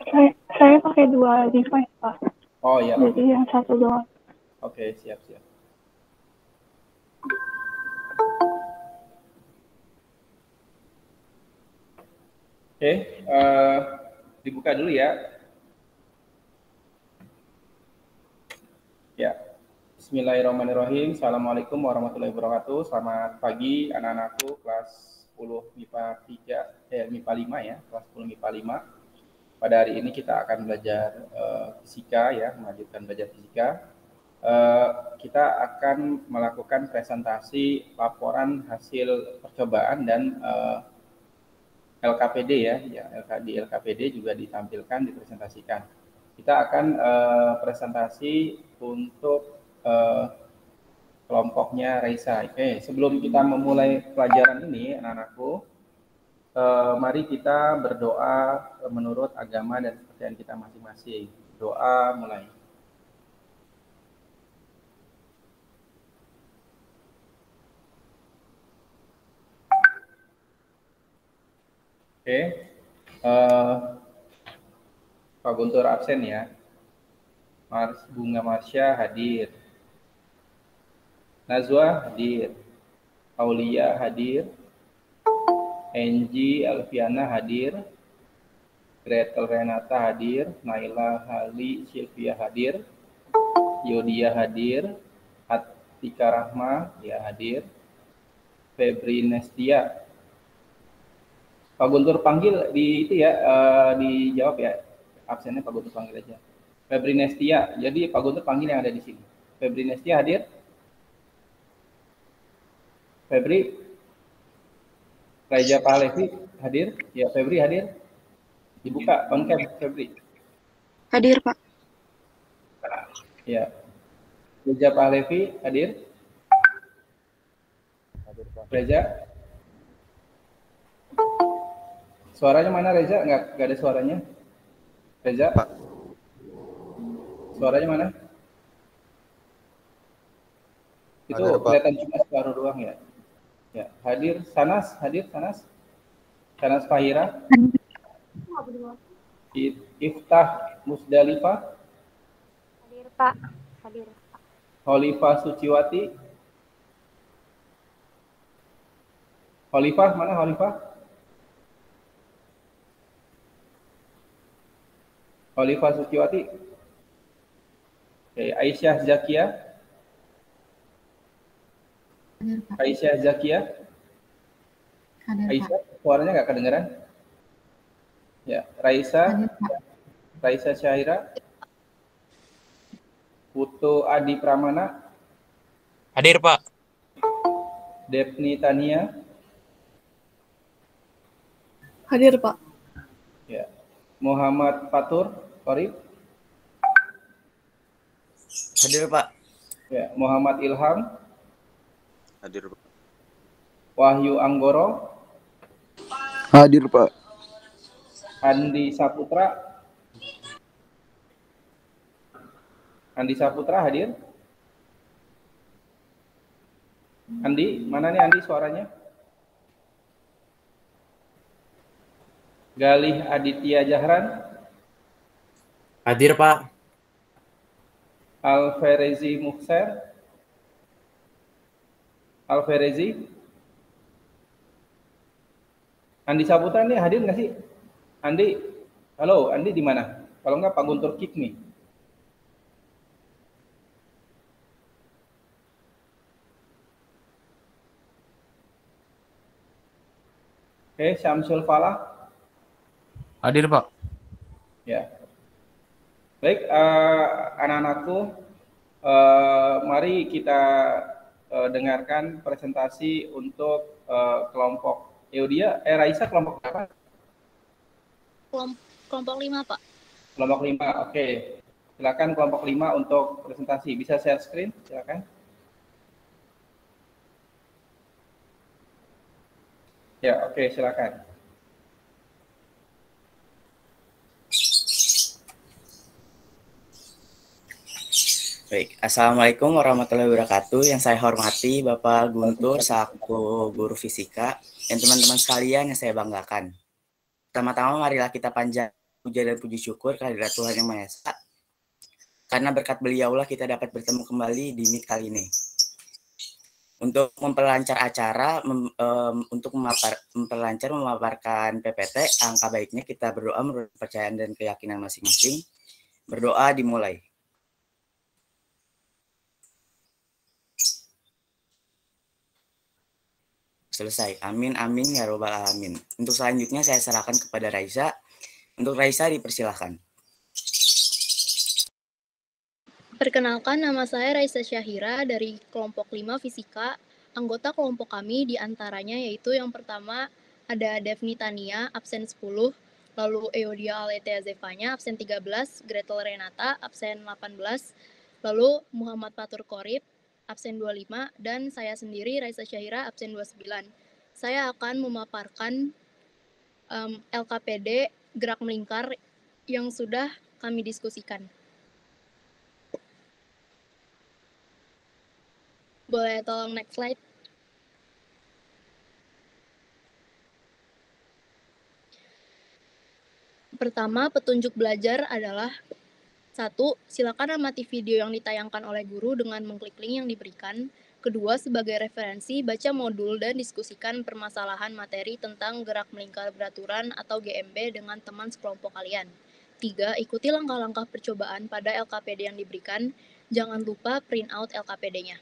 Saya pakai dua device, Pak. Oh ya, Jadi oke. yang satu doang. Oke, siap-siap. Oke, dibuka dulu ya. Ya, Bismillahirrahmanirrahim. Assalamualaikum warahmatullahi wabarakatuh. Selamat pagi anak-anakku kelas 10 MIPA 3, MIPA 5 ya, kelas 10 MIPA 5. Pada hari ini kita akan belajar fisika ya, melanjutkan belajar fisika. Kita akan melakukan presentasi laporan hasil percobaan dan LKPD ya, di LKPD juga ditampilkan, dipresentasikan. Kita akan presentasi untuk kelompoknya Raisa. Oke, sebelum kita memulai pelajaran ini, anak-anakku, mari kita berdoa menurut agama dan kepercayaan kita masing-masing. Doa mulai. Oke, Pak Guntur absen ya. Bunga Marsha hadir. Nazwa hadir. Aulia hadir. Angie Alfiana hadir. Gretel Renata hadir. Naila Hali Sylvia hadir. Yodia hadir. Atika Rahma ya hadir. Febri Nestia. Pak Guntur panggil di itu ya, dijawab ya. Absennya Pak Guntur panggil aja. Febri Nestia. Jadi Pak Guntur panggil yang ada di sini. Febri Nestia hadir. Febri. Raja Pahlevi hadir. Ya, Febri hadir. Dibuka on cam Febri. Hadir, Pak. Ya. Raja Pahlevi hadir. Hadir, Pak. Reza. Suaranya mana Reza? Nggak ada suaranya. Reza. Pak. Suaranya mana? Itu kelihatan cuma suara doang ya. Ya, hadir Sanas, hadir Sanas. Sanas Fahira. Iftah Musdalifah. Hadir, Pak. Hadir. Holifah Suciwati. Holifah, mana Holifah? Holifah Suciwati. Oke, Aisyah Zakia. Aisyah Zakia. Aisyah, suaranya nggak kedengeran? Ya, Raisa. Raisa Syahira. Putu Adi Pramana. Hadir, Pak. Depni Tania. Hadir, Pak. Ya. Muhammad Fatur Qorib. Hadir, Pak. Ya, Muhammad Ilham. Hadir, Pak. Wahyu Anggoro. Hadir, Pak. Andi Saputra. Andi Saputra hadir. Andi, mana nih Andi suaranya? Galih Aditya Jahran. Hadir, Pak. Alferezi Mukhser. Alferezi. Andi Saputra nih hadir nggak sih? Andi, halo, Andi di mana? Kalau nggak Pak Guntur kick nih. Oke, Syamsul Falah. Hadir, Pak. Ya. Baik, anak-anakku, mari kita dengarkan presentasi untuk kelompok Eudia. Raisa kelompok apa? Kelompok 5, Pak. Kelompok 5, oke. Silakan kelompok 5 untuk presentasi. Bisa share screen, silakan. Ya, oke, silakan. Baik, Assalamualaikum warahmatullahi wabarakatuh. Yang saya hormati Bapak Guntur selaku guru fisika dan teman-teman sekalian yang saya banggakan. Pertama-tama marilah kita panjatkan puja dan puji syukur kehadirat Tuhan Yang Maha Esa. Karena berkat beliaulah kita dapat bertemu kembali di Meet kali ini. Untuk memperlancar acara, untuk memaparkan PPT, angka baiknya kita berdoa menurut kepercayaan dan keyakinan masing-masing. Berdoa dimulai. Selesai. Amin, amin, ya robbal alamin. Untuk selanjutnya saya serahkan kepada Raisa. Untuk Raisa dipersilahkan. Perkenalkan, nama saya Raisa Syahira dari kelompok 5 Fisika. Anggota kelompok kami diantaranya yaitu yang pertama ada Devni Tania, absen 10, lalu Eodia Aletea Zevanya, absen 13, Gretel Renata, absen 18, lalu Muhammad Fatur Korib, absen 25, dan saya sendiri Raisa Syahira, absen 29. Saya akan memaparkan LKPD gerak melingkar yang sudah kami diskusikan. Boleh tolong next slide. Pertama, petunjuk belajar adalah 1. Silakan amati video yang ditayangkan oleh guru dengan mengklik link yang diberikan. Kedua, sebagai referensi, baca modul dan diskusikan permasalahan materi tentang gerak melingkar beraturan atau GMB dengan teman sekelompok kalian. 3. Ikuti langkah-langkah percobaan pada LKPD yang diberikan. Jangan lupa print out LKPD-nya.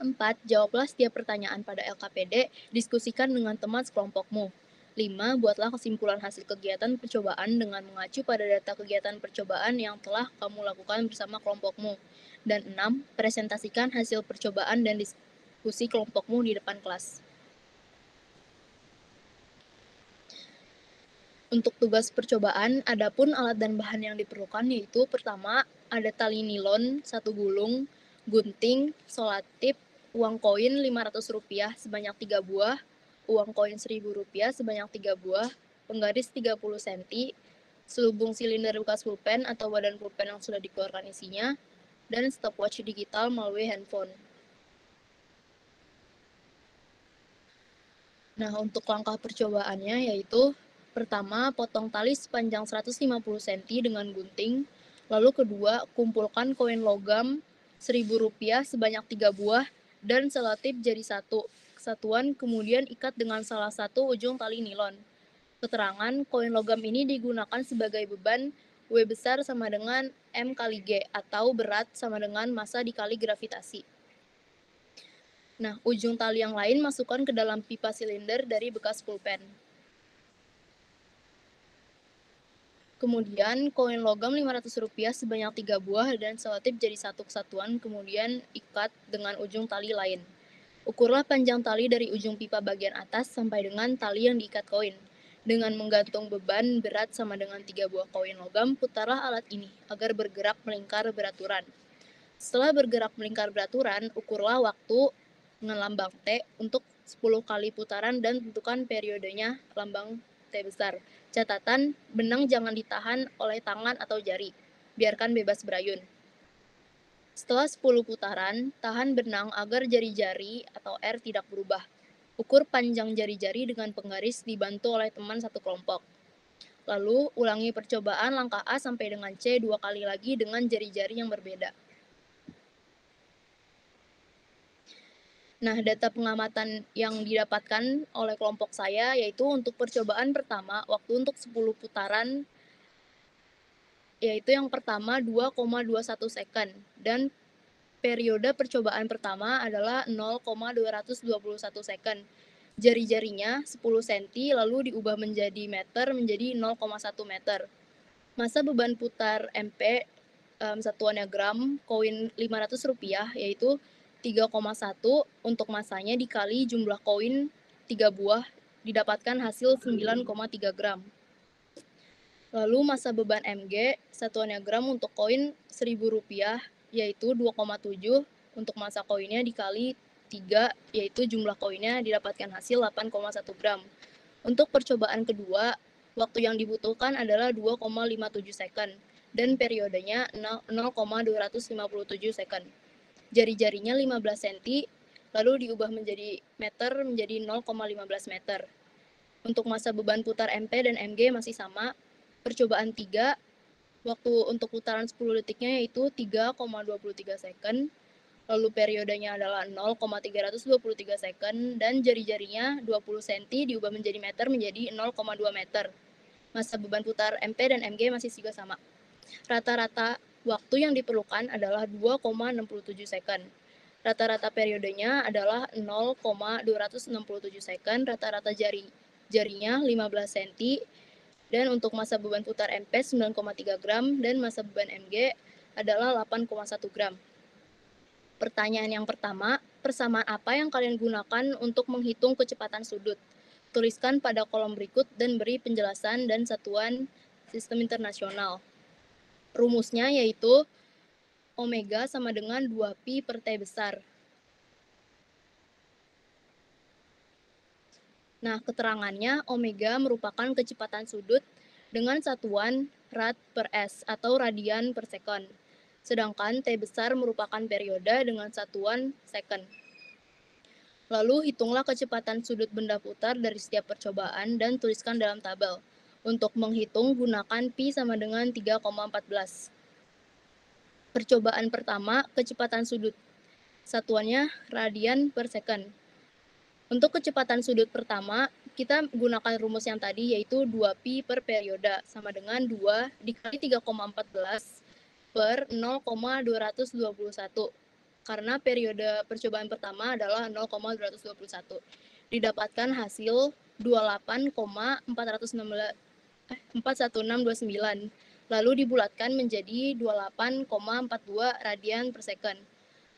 4. Jawablah setiap pertanyaan pada LKPD, diskusikan dengan teman sekelompokmu. 5. Buatlah kesimpulan hasil kegiatan percobaan dengan mengacu pada data kegiatan percobaan yang telah kamu lakukan bersama kelompokmu. Dan 6. Presentasikan hasil percobaan dan diskusi kelompokmu di depan kelas. Untuk tugas percobaan, adapun alat dan bahan yang diperlukan yaitu pertama, ada tali nilon 1 gulung, gunting, solatip, uang koin Rp500 sebanyak 3 buah, uang koin Rp1.000 sebanyak 3 buah, penggaris 30 cm, selubung silinder bekas pulpen atau badan pulpen yang sudah dikeluarkan isinya, dan stopwatch digital melalui handphone. Nah, untuk langkah percobaannya yaitu pertama, potong tali sepanjang 150 cm dengan gunting, lalu kedua, kumpulkan koin logam Rp1.000 sebanyak 3 buah, dan selotip jadi satu kesatuan, kemudian ikat dengan salah satu ujung tali nilon. Keterangan, koin logam ini digunakan sebagai beban, W besar sama dengan M kali G, atau berat sama dengan massa dikali gravitasi. Nah, ujung tali yang lain masukkan ke dalam pipa silinder dari bekas pulpen. Kemudian, koin logam Rp500 sebanyak 3 buah dan selotip jadi satu kesatuan, kemudian ikat dengan ujung tali lain. Ukurlah panjang tali dari ujung pipa bagian atas sampai dengan tali yang diikat koin. Dengan menggantung beban berat sama dengan 3 buah koin logam, putarlah alat ini agar bergerak melingkar beraturan. Setelah bergerak melingkar beraturan, ukurlah waktu dengan lambang T untuk 10 kali putaran dan tentukan periodenya lambang T besar. Catatan, benang jangan ditahan oleh tangan atau jari. Biarkan bebas berayun. Setelah 10 putaran, tahan benang agar jari-jari atau R tidak berubah. Ukur panjang jari-jari dengan penggaris dibantu oleh teman satu kelompok. Lalu, ulangi percobaan langkah A sampai dengan C 2 kali lagi dengan jari-jari yang berbeda. Nah, data pengamatan yang didapatkan oleh kelompok saya yaitu untuk percobaan pertama, waktu untuk 10 putaran, yaitu yang pertama 2,21 second, dan periode percobaan pertama adalah 0,221 second. Jari-jarinya 10 cm lalu diubah menjadi meter menjadi 0,1 meter. Massa beban putar MP satuannya gram, koin Rp500 yaitu 3,1 untuk massanya dikali jumlah koin 3 buah didapatkan hasil 9,3 gram. Lalu massa beban MG satuannya gram untuk koin Rp1.000 yaitu 2,7 untuk massa koinnya dikali 3 yaitu jumlah koinnya didapatkan hasil 8,1 gram. Untuk percobaan kedua, waktu yang dibutuhkan adalah 2,57 second dan periodenya 0,257 second. Jari-jarinya 15 cm, lalu diubah menjadi meter menjadi 0,15 meter. Untuk massa beban putar MP dan MG masih sama, Percobaan 3, waktu untuk putaran 10 detiknya yaitu 3,23 second, lalu periodenya adalah 0,323 second, dan jari-jarinya 20 cm diubah menjadi meter menjadi 0,2 meter. Masa beban putar MP dan MG masih juga sama. Rata-rata waktu yang diperlukan adalah 2,67 second. Rata-rata periodenya adalah 0,267 second, rata-rata jarinya 15 cm, dan untuk masa beban putar MP 9,3 gram, dan masa beban MG adalah 8,1 gram. Pertanyaan yang pertama, persamaan apa yang kalian gunakan untuk menghitung kecepatan sudut? Tuliskan pada kolom berikut dan beri penjelasan dan satuan sistem internasional. Rumusnya yaitu omega sama dengan 2pi per T besar. Nah, keterangannya omega merupakan kecepatan sudut dengan satuan rad per S atau radian per second. Sedangkan T besar merupakan periode dengan satuan second. Lalu hitunglah kecepatan sudut benda putar dari setiap percobaan dan tuliskan dalam tabel. Untuk menghitung, gunakan pi sama dengan 3,14. Percobaan pertama, kecepatan sudut. Satuannya radian per second. Untuk kecepatan sudut pertama, kita gunakan rumus yang tadi yaitu 2pi per periode sama dengan 2 dikali 3,14 per 0,221. Karena periode percobaan pertama adalah 0,221. Didapatkan hasil 28,41629. Lalu dibulatkan menjadi 28,42 radian per second.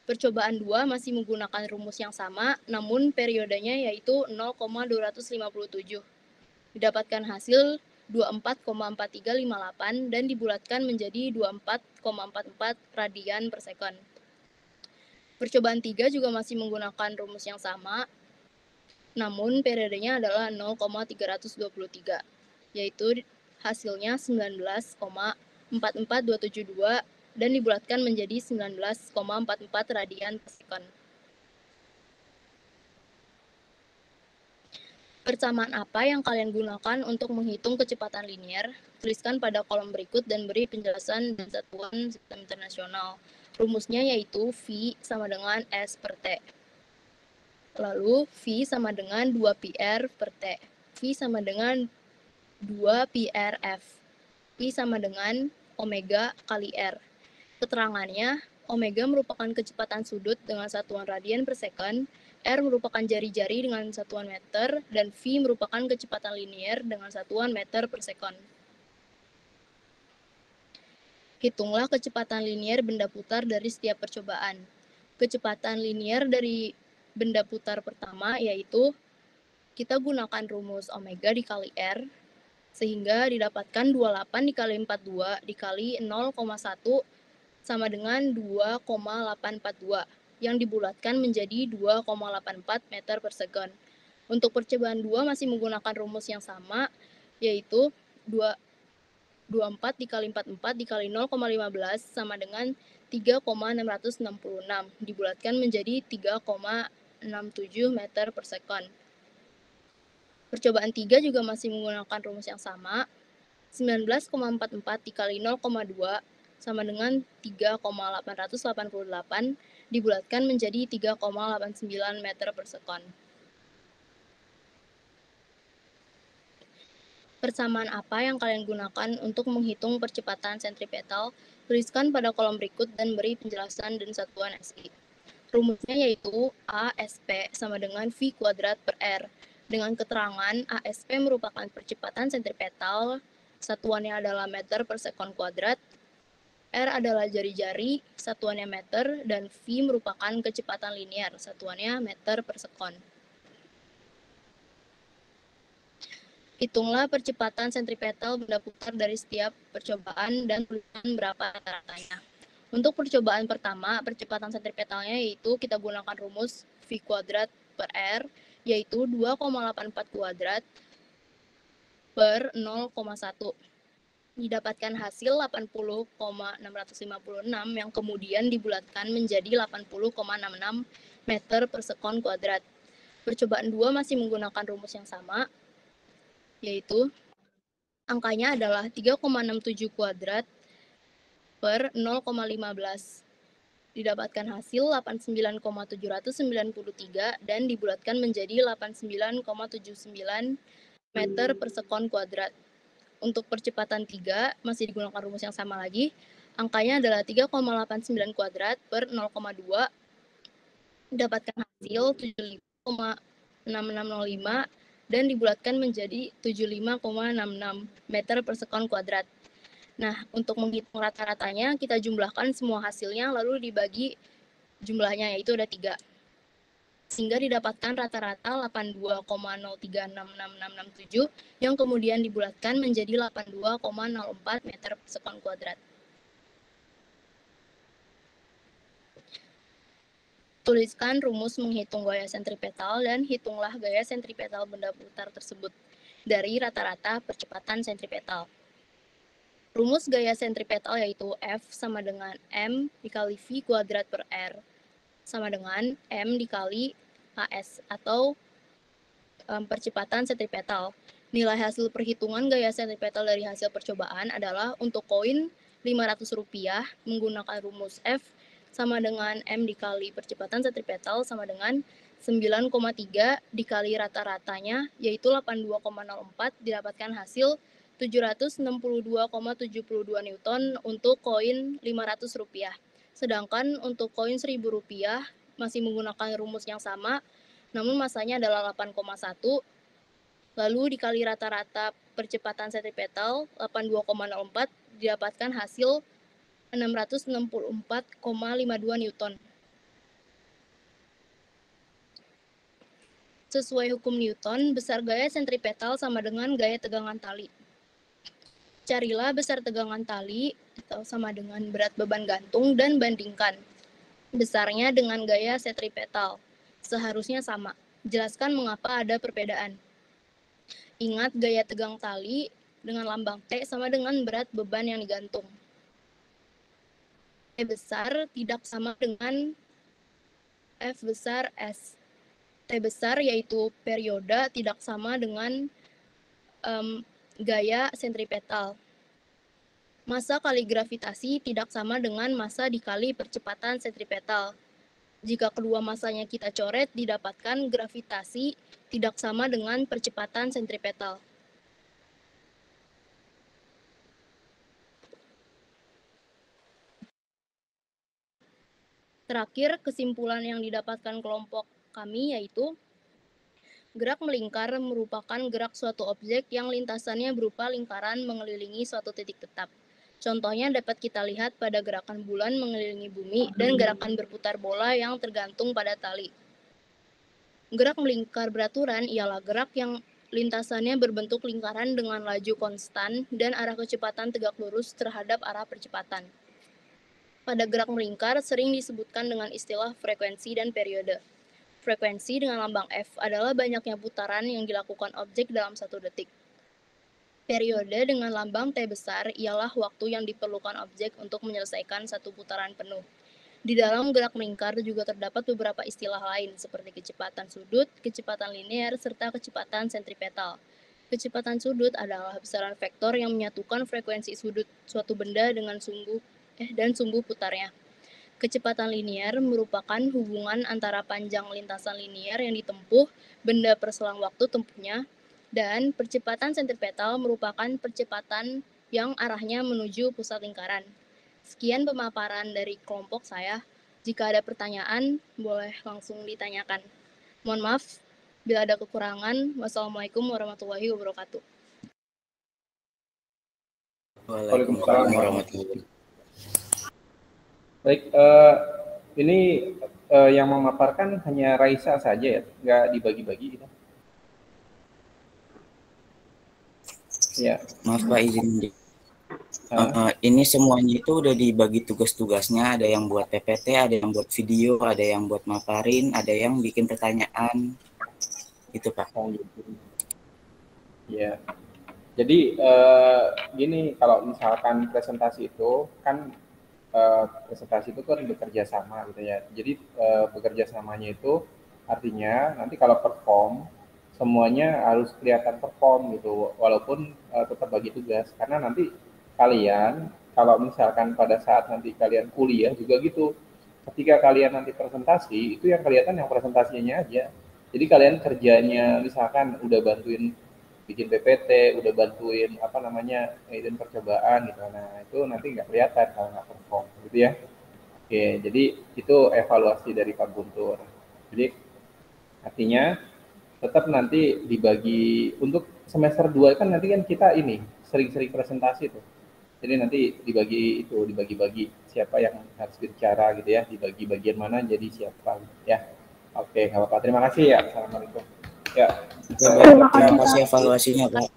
Percobaan 2 masih menggunakan rumus yang sama, namun periodenya yaitu 0,257. Didapatkan hasil 24,4358 dan dibulatkan menjadi 24,44 radian per second. Percobaan 3 juga masih menggunakan rumus yang sama, namun periodenya adalah 0,323, yaitu hasilnya 19,44272 dan dibulatkan menjadi 19,44 radian per second. Persamaan apa yang kalian gunakan untuk menghitung kecepatan linier? Tuliskan pada kolom berikut dan beri penjelasan dan satuan sistem internasional. Rumusnya yaitu V sama dengan S per T. Lalu V sama dengan 2πr per T. V sama dengan 2πrf. V sama dengan omega kali R. Keterangannya, omega merupakan kecepatan sudut dengan satuan radian per second, R merupakan jari-jari dengan satuan meter, dan V merupakan kecepatan linier dengan satuan meter per second. Hitunglah kecepatan linier benda putar dari setiap percobaan. Kecepatan linier dari benda putar pertama yaitu kita gunakan rumus omega dikali R, sehingga didapatkan 28 dikali 42 dikali 0,1 sama dengan 2,842 yang dibulatkan menjadi 2,84 meter per second. Untuk percobaan 2 masih menggunakan rumus yang sama, yaitu 24 dikali 44 dikali 0,15 sama dengan 3,666 dibulatkan menjadi 3,67 meter per second. Percobaan 3 juga masih menggunakan rumus yang sama, 19,44 dikali 0,2 sama dengan 3,888 dibulatkan menjadi 3,89 meter per second. Persamaan apa yang kalian gunakan untuk menghitung percepatan sentripetal? Tuliskan pada kolom berikut dan beri penjelasan dan satuan SI. Rumusnya yaitu ASP sama dengan V kuadrat per R. Dengan keterangan ASP merupakan percepatan sentripetal, satuannya adalah meter per sekon kuadrat, R adalah jari-jari, satuannya meter, dan V merupakan kecepatan linier, satuannya meter per sekon. Hitunglah percepatan sentripetal benda putar dari setiap percobaan dan tuliskan berapa rata-ratanya. Untuk percobaan pertama, percepatan sentripetalnya yaitu kita gunakan rumus V kuadrat per R, yaitu 2,84 kuadrat per 0,1. Didapatkan hasil 80,656 yang kemudian dibulatkan menjadi 80,66 meter per sekon kuadrat. Percobaan 2 masih menggunakan rumus yang sama, yaitu Angkanya adalah 3,67 kuadrat per 0,15. Didapatkan hasil 89,793 dan dibulatkan menjadi 89,79 meter per sekon kuadrat. Untuk percepatan 3 masih digunakan rumus yang sama lagi. Angkanya adalah 3,89 kuadrat per 0,2. Dapatkan hasil 75,6605 dan dibulatkan menjadi 75,66 meter per sekon kuadrat. Nah, untuk menghitung rata-ratanya, kita jumlahkan semua hasilnya lalu dibagi jumlahnya, yaitu ada 3. Sehingga didapatkan rata-rata 82,036667 yang kemudian dibulatkan menjadi 82,04 meter per sekon kuadrat. Tuliskan rumus menghitung gaya sentripetal dan hitunglah gaya sentripetal benda putar tersebut dari rata-rata percepatan sentripetal. Rumus gaya sentripetal yaitu F sama dengan M dikali V kuadrat per R sama dengan M dikali AS atau percepatan sentripetal. Nilai hasil perhitungan gaya sentripetal dari hasil percobaan adalah untuk koin Rp500 menggunakan rumus F sama dengan M dikali percepatan sentripetal sama dengan 9,3 dikali rata-ratanya yaitu 82,04 didapatkan hasil 762,72 Newton untuk koin Rp500. Sedangkan untuk koin Rp1.000 masih menggunakan rumus yang sama namun masanya adalah 8,1 lalu dikali rata-rata percepatan sentripetal 82,04 didapatkan hasil 664,52 Newton. Sesuai hukum Newton, besar gaya sentripetal sama dengan gaya tegangan tali. Carilah besar tegangan tali atau sama dengan berat beban gantung dan bandingkan besarnya dengan gaya sentripetal. Seharusnya sama. Jelaskan mengapa ada perbedaan. Ingat gaya tegang tali dengan lambang T sama dengan berat beban yang digantung. T besar tidak sama dengan F besar S. T besar yaitu periode tidak sama dengan gaya sentripetal. Massa kali gravitasi tidak sama dengan massa dikali percepatan sentripetal. Jika kedua massanya kita coret, didapatkan gravitasi tidak sama dengan percepatan sentripetal. Terakhir, kesimpulan yang didapatkan kelompok kami yaitu gerak melingkar merupakan gerak suatu objek yang lintasannya berupa lingkaran mengelilingi suatu titik tetap. Contohnya dapat kita lihat pada gerakan bulan mengelilingi bumi dan gerakan berputar bola yang tergantung pada tali. Gerak melingkar beraturan ialah gerak yang lintasannya berbentuk lingkaran dengan laju konstan dan arah kecepatan tegak lurus terhadap arah percepatan. Pada gerak melingkar sering disebutkan dengan istilah frekuensi dan periode. Frekuensi dengan lambang F adalah banyaknya putaran yang dilakukan objek dalam 1 detik. Periode dengan lambang T besar ialah waktu yang diperlukan objek untuk menyelesaikan 1 putaran penuh. Di dalam gerak melingkar juga terdapat beberapa istilah lain seperti kecepatan sudut, kecepatan linear, serta kecepatan sentripetal. Kecepatan sudut adalah besaran vektor yang menyatukan frekuensi sudut suatu benda dengan sumbu putarnya. Kecepatan linear merupakan hubungan antara panjang lintasan linear yang ditempuh benda per selang waktu tempuhnya, dan percepatan sentripetal merupakan percepatan yang arahnya menuju pusat lingkaran. Sekian pemaparan dari kelompok saya. Jika ada pertanyaan, boleh langsung ditanyakan. Mohon maaf bila ada kekurangan. Wassalamualaikum warahmatullahi wabarakatuh. Waalaikumsalam warahmatullahi wabarakatuh. Baik, ini yang memaparkan hanya Raisa saja ya, nggak dibagi-bagi gitu. Ya. Maaf Pak, izin. Ini semuanya itu udah dibagi tugas-tugasnya, ada yang buat PPT, ada yang buat video, ada yang buat maparin, ada yang bikin pertanyaan, gitu Pak. Oh gitu. Ya. Jadi gini, kalau misalkan presentasi itu kan presentasi itu kan bekerja sama gitu ya. Jadi bekerja samanya itu artinya nanti kalau perform semuanya harus kelihatan perform gitu, walaupun tetap bagi tugas. Karena nanti kalian, kalau misalkan pada saat nanti kalian kuliah juga gitu, ketika kalian nanti presentasi, itu yang kelihatan yang presentasinya aja. Jadi kalian kerjanya misalkan udah bantuin bikin PPT, udah bantuin apa namanya ngidin percobaan gitu. Nah itu nanti nggak kelihatan kalau nggak perform gitu ya. Oke, jadi itu evaluasi dari Pak Guntur. Jadi artinya tetap nanti dibagi untuk semester 2 kan nanti kan kita ini sering-sering presentasi tuh. Jadi nanti dibagi-bagi siapa yang harus bicara gitu ya, dibagi bagian mana jadi siapa ya. Oke, nggak apa-apa. Terima kasih ya. Assalamualaikum. Ya. Terima kasih evaluasinya, Pak.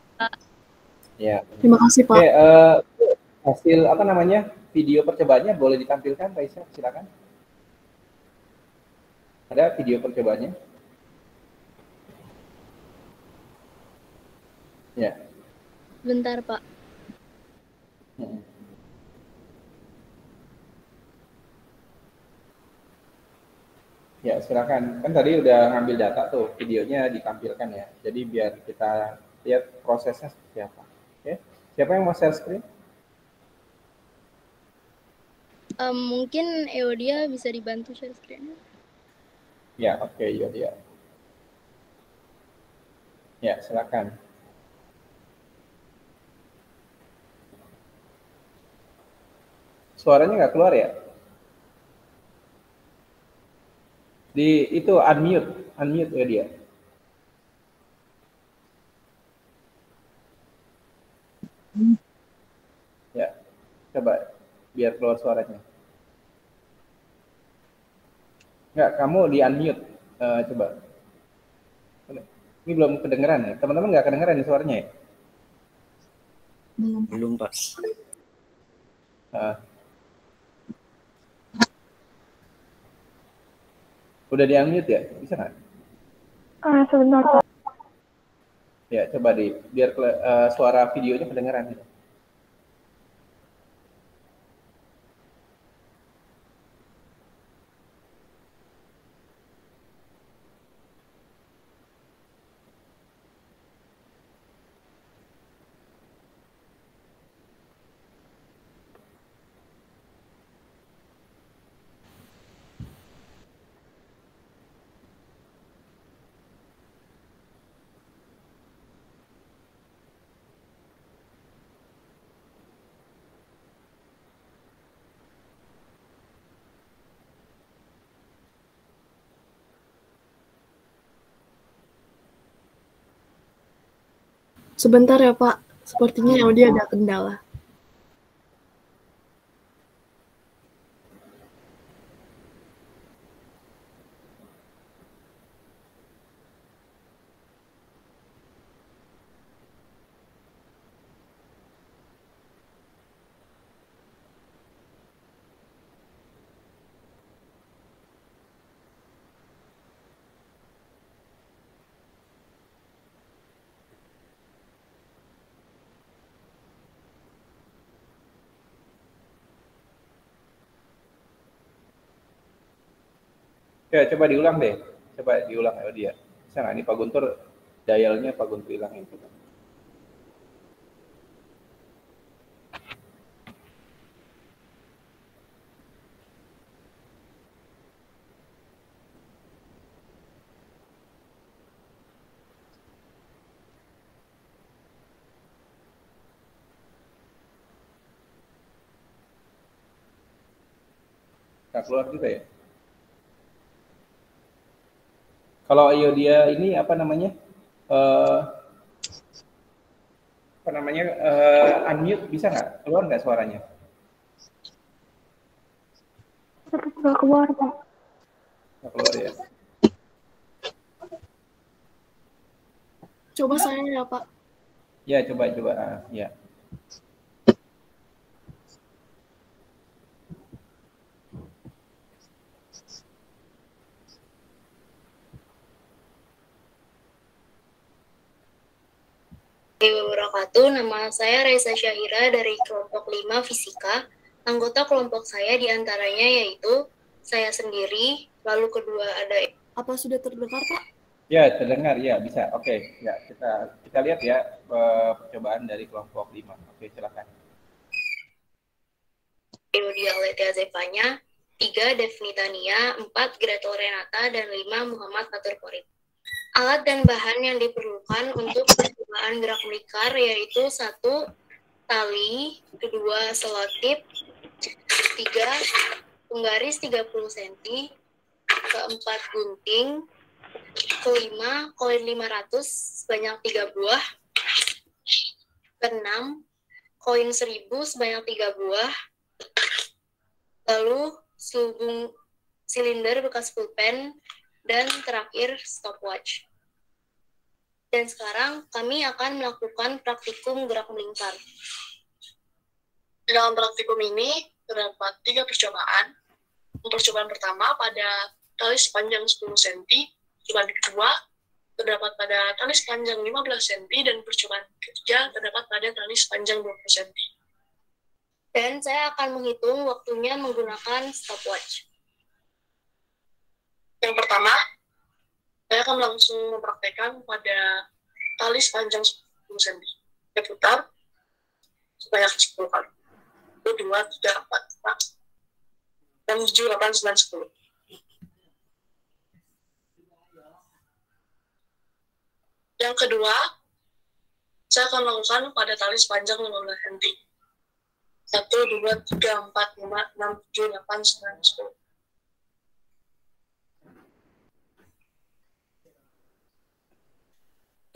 Ya. Terima kasih, Pak. Oke, hasil apa namanya? Video percobaannya boleh ditampilkan, Raisa, silakan. Ada video percobaannya? Ya. Bentar, Pak. Ya, silakan. Kan tadi udah ngambil data tuh, videonya ditampilkan ya. Jadi biar kita lihat prosesnya seperti apa. Oke. Siapa yang mau share screen? Mungkin Eodia bisa dibantu share screen. Ya, oke, Yodia. Ya, silakan. Suaranya nggak keluar ya? Di itu unmute ya dia. Ya, coba biar keluar suaranya. Enggak, kamu di unmute. Coba. Ini belum kedengeran ya? Teman-teman nggak kedengeran suaranya ya? Belum, Pak. Udah di unmute ya? Bisa nggak? Sebentar, Pak. Ya, coba biar suara videonya kedengeran gitu. Sebentar ya, Pak. Sepertinya Eodia ada kendala. Ya, coba diulang deh. Coba diulang ya dia. Bisa nggak? Ini Pak Guntur, dialnya Pak Guntur hilang itu. Nggak keluar juga ya? Kalau dia ini apa namanya? Unmute bisa nggak? Keluar nggak suaranya? Nggak keluar, Pak. Nggak keluar ya? Coba saya ya, Pak. Ya, coba. Ya. Wabarakatuh. Nama saya Raisa Syahira dari kelompok 5 Fisika. Anggota kelompok saya diantaranya yaitu saya sendiri, lalu kedua ada... Apa sudah terdengar, Pak? Ya, terdengar ya, bisa. Oke, ya kita lihat ya percobaan dari kelompok 5. Oke, silakan. Eudia Letia Zevanya, 3 Devni Tania, 4 Gretel Renata, dan 5 Muhammad Fatur Korit. Alat dan bahan yang diperlukan untuk percobaan gerak melingkar yaitu 1 tali, 2 selotip, 3 penggaris 30 cm, 4 gunting, 5 koin 500 sebanyak 3 buah, 6 koin 1000 sebanyak 3 buah, lalu selubung silinder bekas pulpen, dan terakhir stopwatch. Dan sekarang kami akan melakukan praktikum gerak melingkar. Dalam praktikum ini terdapat 3 percobaan. Percobaan pertama pada tali sepanjang 10 cm, percobaan kedua terdapat pada tali sepanjang 15 cm, dan percobaan ketiga terdapat pada tali sepanjang 20 cm. Dan saya akan menghitung waktunya menggunakan stopwatch. Yang pertama, saya akan langsung mempraktekkan pada tali sepanjang 10 cm. Saya putar sebanyak 10 kali. 1, 2, 3, 4, 5, dan 7, 8, 9, 10. Yang kedua, saya akan melakukan pada tali sepanjang 15 cm. 1, 2, 3, 4, 5, 6, 7, 8, 9, 10.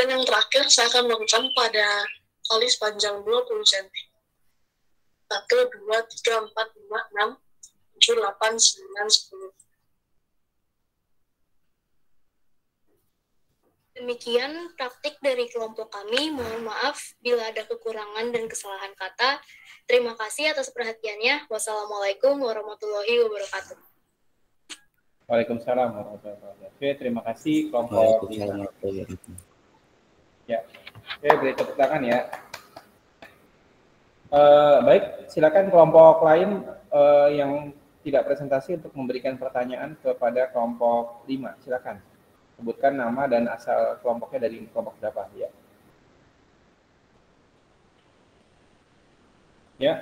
Dan yang terakhir, saya akan melakukan pada tali sepanjang 20 cm. 1, 2, 3, 4, 5, 6, 7, 8, 9, 10. Demikian praktik dari kelompok kami. Mohon maaf bila ada kekurangan dan kesalahan kata. Terima kasih atas perhatiannya. Wassalamualaikum warahmatullahi wabarakatuh. Waalaikumsalam warahmatullahi wabarakatuh. Oke, terima kasih kelompok 5. Ya, oke, beri tepuk tangan ya. Baik, silakan kelompok lain yang tidak presentasi untuk memberikan pertanyaan kepada kelompok 5. Silakan. Sebutkan nama dan asal kelompoknya dari kelompok berapa. Ya. Ya.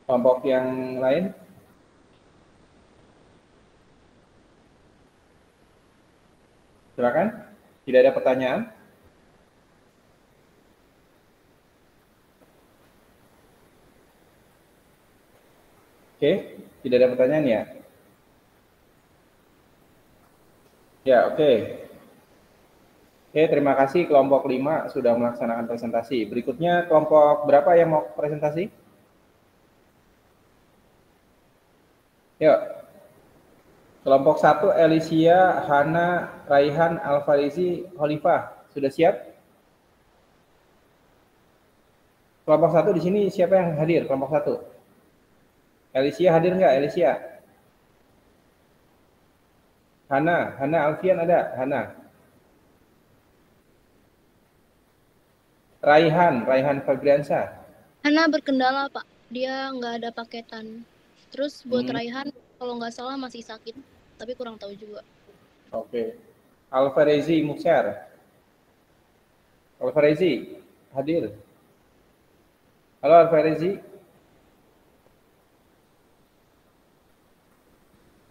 Kelompok yang lain. Silakan. Tidak ada pertanyaan. Oke, tidak ada pertanyaan ya? Ya, oke. Oke, terima kasih kelompok 5 sudah melaksanakan presentasi. Berikutnya kelompok berapa yang mau presentasi? Yuk. Kelompok 1, Alicia, Hana, Raihan, Alfarizi, Khalifah. Sudah siap? Kelompok 1 di sini siapa yang hadir? Kelompok 1. Alicia hadir nggak? Alicia? Hana Alfian ada? Hana. Raihan Fabriansa. Hana berkendala, Pak. Dia nggak ada paketan. Terus buat Raihan, kalau nggak salah masih sakit. Tapi kurang tahu juga. Oke. Alfarezi Mukhtar. Alfarezi hadir. Halo Alfarezi.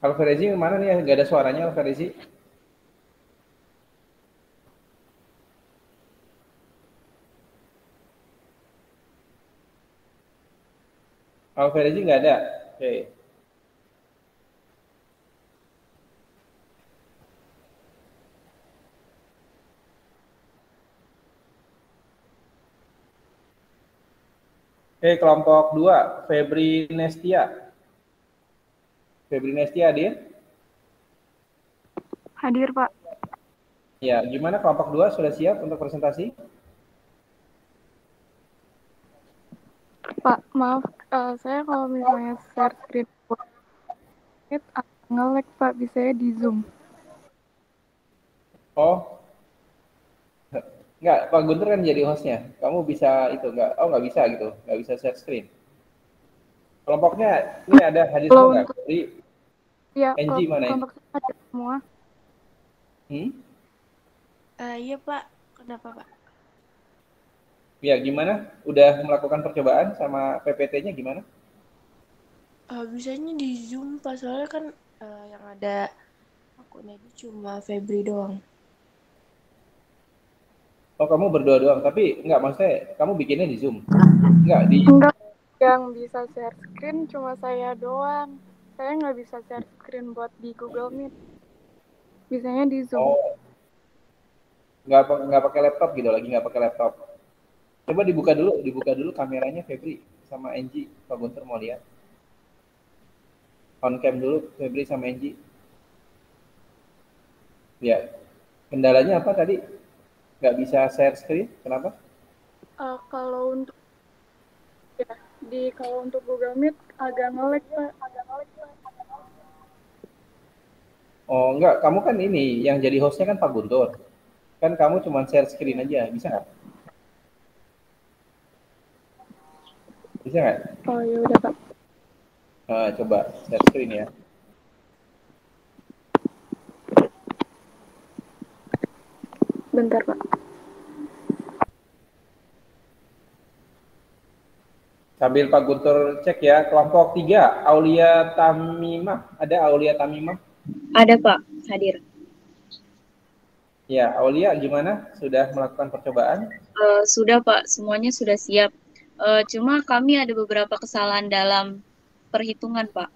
Alfarezi mana nih? Nggak ada suaranya Alfarezi. Alfarezi nggak ada. Oke. Oke, kelompok 2, Febri Nestia. Febri Nestia hadir? Hadir, Pak. Ya, gimana kelompok 2 sudah siap untuk presentasi? Pak, maaf, saya kalau misalnya share screen nge-lag, Pak, bisa di Zoom. Oh, enggak, Pak Guntur kan jadi hostnya. Kamu bisa itu enggak? Oh, nggak bisa gitu, nggak bisa share screen. Kelompoknya ini ada hadir semua nggak? Jadi Ya, NG mana ini? kelompok saya hadir semua. Iya Pak, kenapa Pak? Ya, gimana? Udah melakukan percobaan sama PPT-nya gimana? Bisanya di Zoom Pak, soalnya kan yang ada akunnya itu cuma Febri doang. Oh, kamu berdua doang, tapi nggak, maksudnya kamu bikinnya di Zoom? Nggak, di... Enggak, yang bisa share screen cuma saya doang. Saya nggak bisa share screen buat di Google Meet. Bisanya di Zoom. Oh, nggak pakai laptop gitu, lagi nggak pakai laptop. Coba dibuka dulu kameranya Febri sama Angie. Pak Guntur mau lihat. On cam dulu Febri sama Angie. Ya, kendalanya apa tadi? Nggak bisa share screen, kenapa? Kalau untuk kalau untuk Google Meet agak nge-lag Pak. Oh, enggak, kamu kan ini yang jadi hostnya kan Pak Guntur. Kan kamu cuma share screen aja, bisa nggak? Bisa nggak? Oh ya udah Pak. Coba share screen ya. Bentar Pak. Sambil Pak Guntur cek ya, kelompok 3, Aulia Tamimah. Ada Aulia Tamimah? Ada Pak, hadir. Ya, Aulia gimana? Sudah melakukan percobaan? Sudah Pak, semuanya sudah siap. Cuma kami ada beberapa kesalahan dalam perhitungan Pak.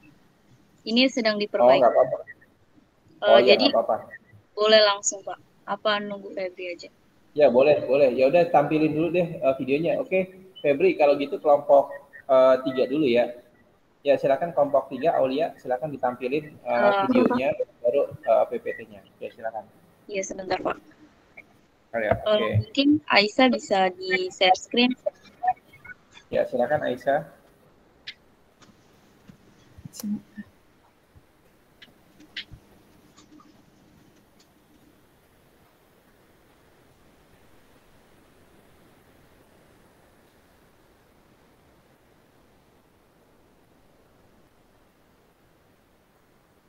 Ini sedang Oh, diperbaiki. nggak apa-apa. Oh iya, Jadi nggak apa-apa. boleh langsung Pak. Apa nunggu Febri aja? Ya, boleh. Ya udah, tampilin dulu deh videonya. Oke, Febri, kalau gitu kelompok 3 dulu ya. Ya, silakan kelompok 3, Aulia, silakan ditampilin videonya, baru PPT-nya. Ya, silakan. Iya, sebentar Pak. Oh, ya, oke. Mungkin Aisyah bisa di share screen. Ya, silakan Aisyah.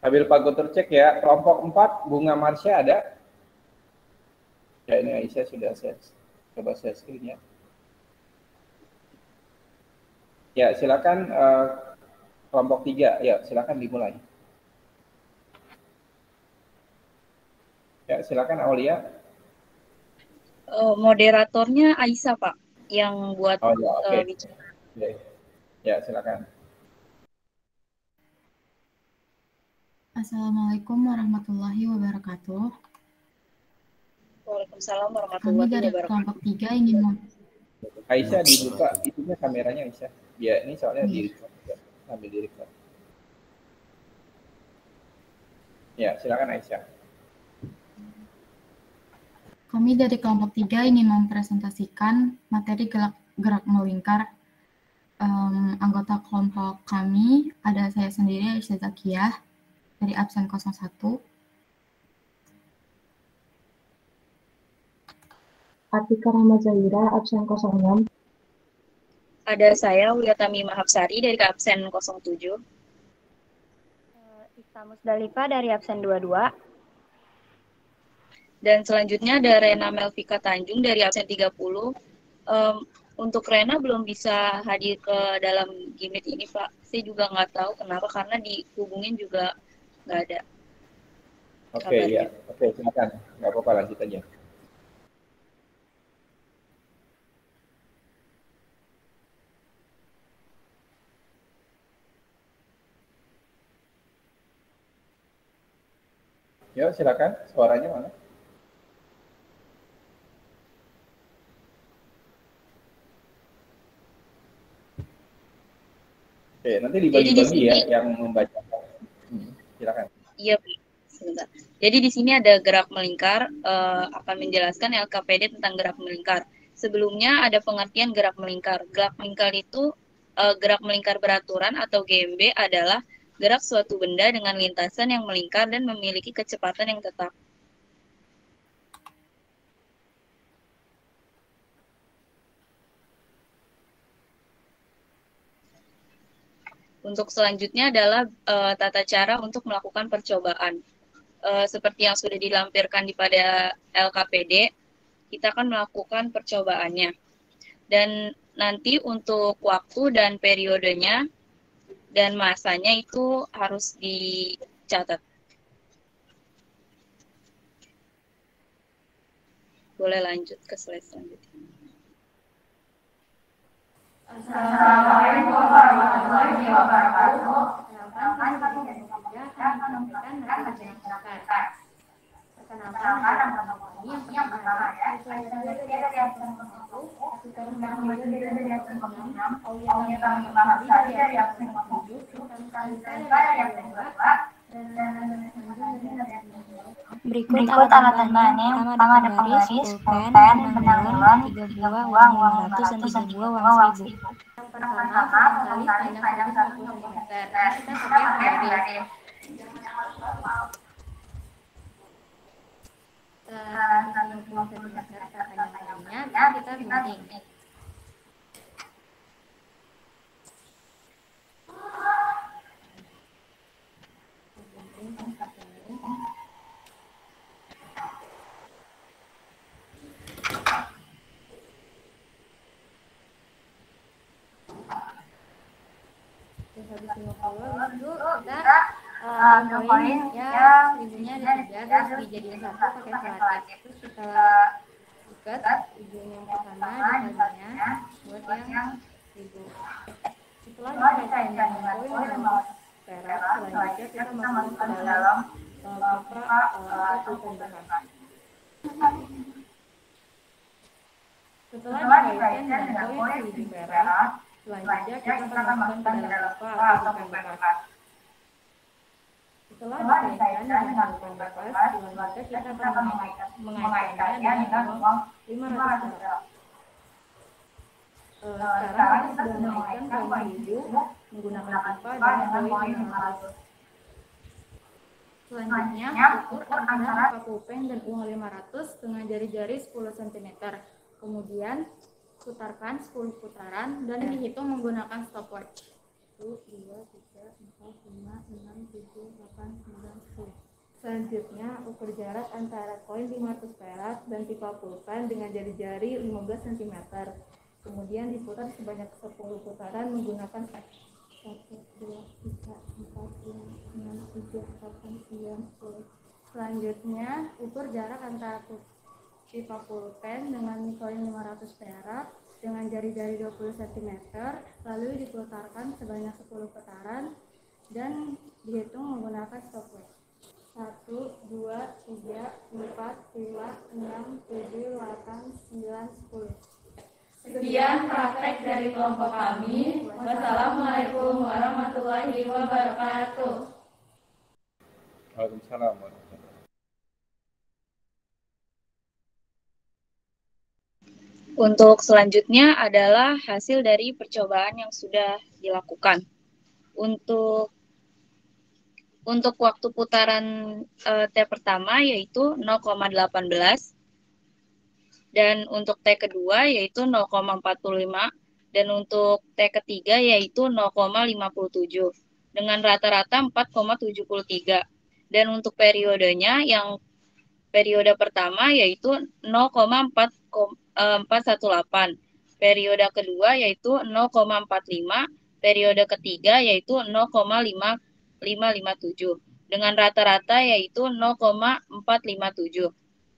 Sambil Pak Guntur cek ya, kelompok 4, Bunga Marsha ada? Ya, ini Aisyah sudah share. Coba share screen ya. Ya, silakan kelompok 3, ya silakan dimulai. Ya, silakan Aulia. Moderatornya Aisyah Pak, yang buat Oh ya, oke. bicara. Ya, silakan. Assalamualaikum warahmatullahi wabarakatuh. Waalaikumsalam Kami warahmatullahi dari wabarakatuh. kelompok 3 ingin Aisyah dibuka itunya kameranya Aisyah. Ya, ini soalnya di-record ya, sambil di-record. Ya, silakan Aisyah. Kami dari kelompok 3 ingin mempresentasikan materi gerak melingkar. Anggota kelompok kami ada saya sendiri, Aisyah Zakiyah, dari absen 01. Atika Rahma Zahira, absen 06. Ada saya, Wiyatami Mahapsari, dari absen 07. Ista Musdalifah dari absen 22. Dan selanjutnya ada Rena Melvika Tanjung dari absen 30. Untuk Rena belum bisa hadir ke dalam Gmeet ini, Pak. Saya juga nggak tahu kenapa, karena dihubungin juga nggak ada. Oke, ya. Oke, silakan. Nggak apa-apa, lanjut aja. Yuk, silakan. Suaranya mana? Oke, nanti dibagi-bagi ya yang membaca. Silakan. Iya, sebentar. Jadi di sini ada gerak melingkar, akan menjelaskan LKPD tentang gerak melingkar. Sebelumnya ada pengertian gerak melingkar. Gerak melingkar itu gerak melingkar beraturan atau GMB adalah gerak suatu benda dengan lintasan yang melingkar dan memiliki kecepatan yang tetap. Untuk selanjutnya adalah tata cara untuk melakukan percobaan. seperti yang sudah dilampirkan pada LKPD, kita akan melakukan percobaannya. Dan nanti untuk waktu dan periodenya dan masanya itu harus dicatat. Boleh lanjut ke slide selanjutnya. Assalamualaikum warahmatullahi wabarakatuh. Perkenalkan, nama kami yang pertama ya. Dari absen 1, Asikar Muhammad dari absen 6, Aulia Kami Mahadi dari absen 7, Kalisa dari absen 2, Berikut alat tandanya yang pertama ada penggaris, pulpen, benang nilon, 32, uang 500, dan 32 uang 1000. Yang pertama, kali panjang 1 cm. Kita pakai penggaris. 160 cm panjangnya, kita gunting. Habis 50 itu kita tambahin yang 1000-nya ada 3, terus dijadiin 1 pakai selotip. Terus kita ikat ujung yang pertama di talinya buat yang 1000. Setelah dikaitkan dengan koin dengan perak, selanjutnya kita masukkan ke dalam pipa atau pulpen bekas. Setelah dikaitkan dengan koin 1000 perak, selanjutnya kita akan masukkan ke dalam pipa atau pulpen bekas. Setelah dikaitkan dengan pulpen bekas, selanjutnya kita akan mengaitkannya dengan uang 500 perak. Sekarang kita sudah mengaitkan koin 1000 menggunakan pipa dan koin 500. Selanjutnya, ukur antara pipa pulpen dan uang 500 dengan jari-jari 10 cm. Kemudian, putarkan 10 putaran dan dihitung menggunakan stopwatch. 1, 2, 3, 4, 5, 6, 7, 8, 9, 10. Selanjutnya, ukur jarak antara koin 500 perak dan pipa pulpen dengan jari-jari 15 cm. Kemudian diputar sebanyak 10 putaran menggunakan 1, 2, 3, 4, 5, 6, 7, 8, 9, 10. Selanjutnya, ukur jarak antara pipa pulpen dengan koin 500 perak dengan jari-jari 20 cm, lalu diputarkan sebanyak 10 putaran dan dihitung menggunakan stopwatch. 1, 2, 3, 4, 5, 6, 7, 8, 9, 10. Sekian praktek dari kelompok kami. Wassalamualaikum warahmatullahi wabarakatuh. Waalaikumsalam warahmatullahi. Untuk selanjutnya adalah hasil dari percobaan yang sudah dilakukan. Untuk waktu putaran T pertama yaitu 0,18 dan untuk T kedua yaitu 0,45 dan untuk T ketiga yaitu 0,57 dengan rata-rata 4,73 dan untuk periodenya yang periode pertama yaitu 0,418, periode kedua yaitu 0,45, periode ketiga yaitu 0,557 dengan rata-rata yaitu 0,457.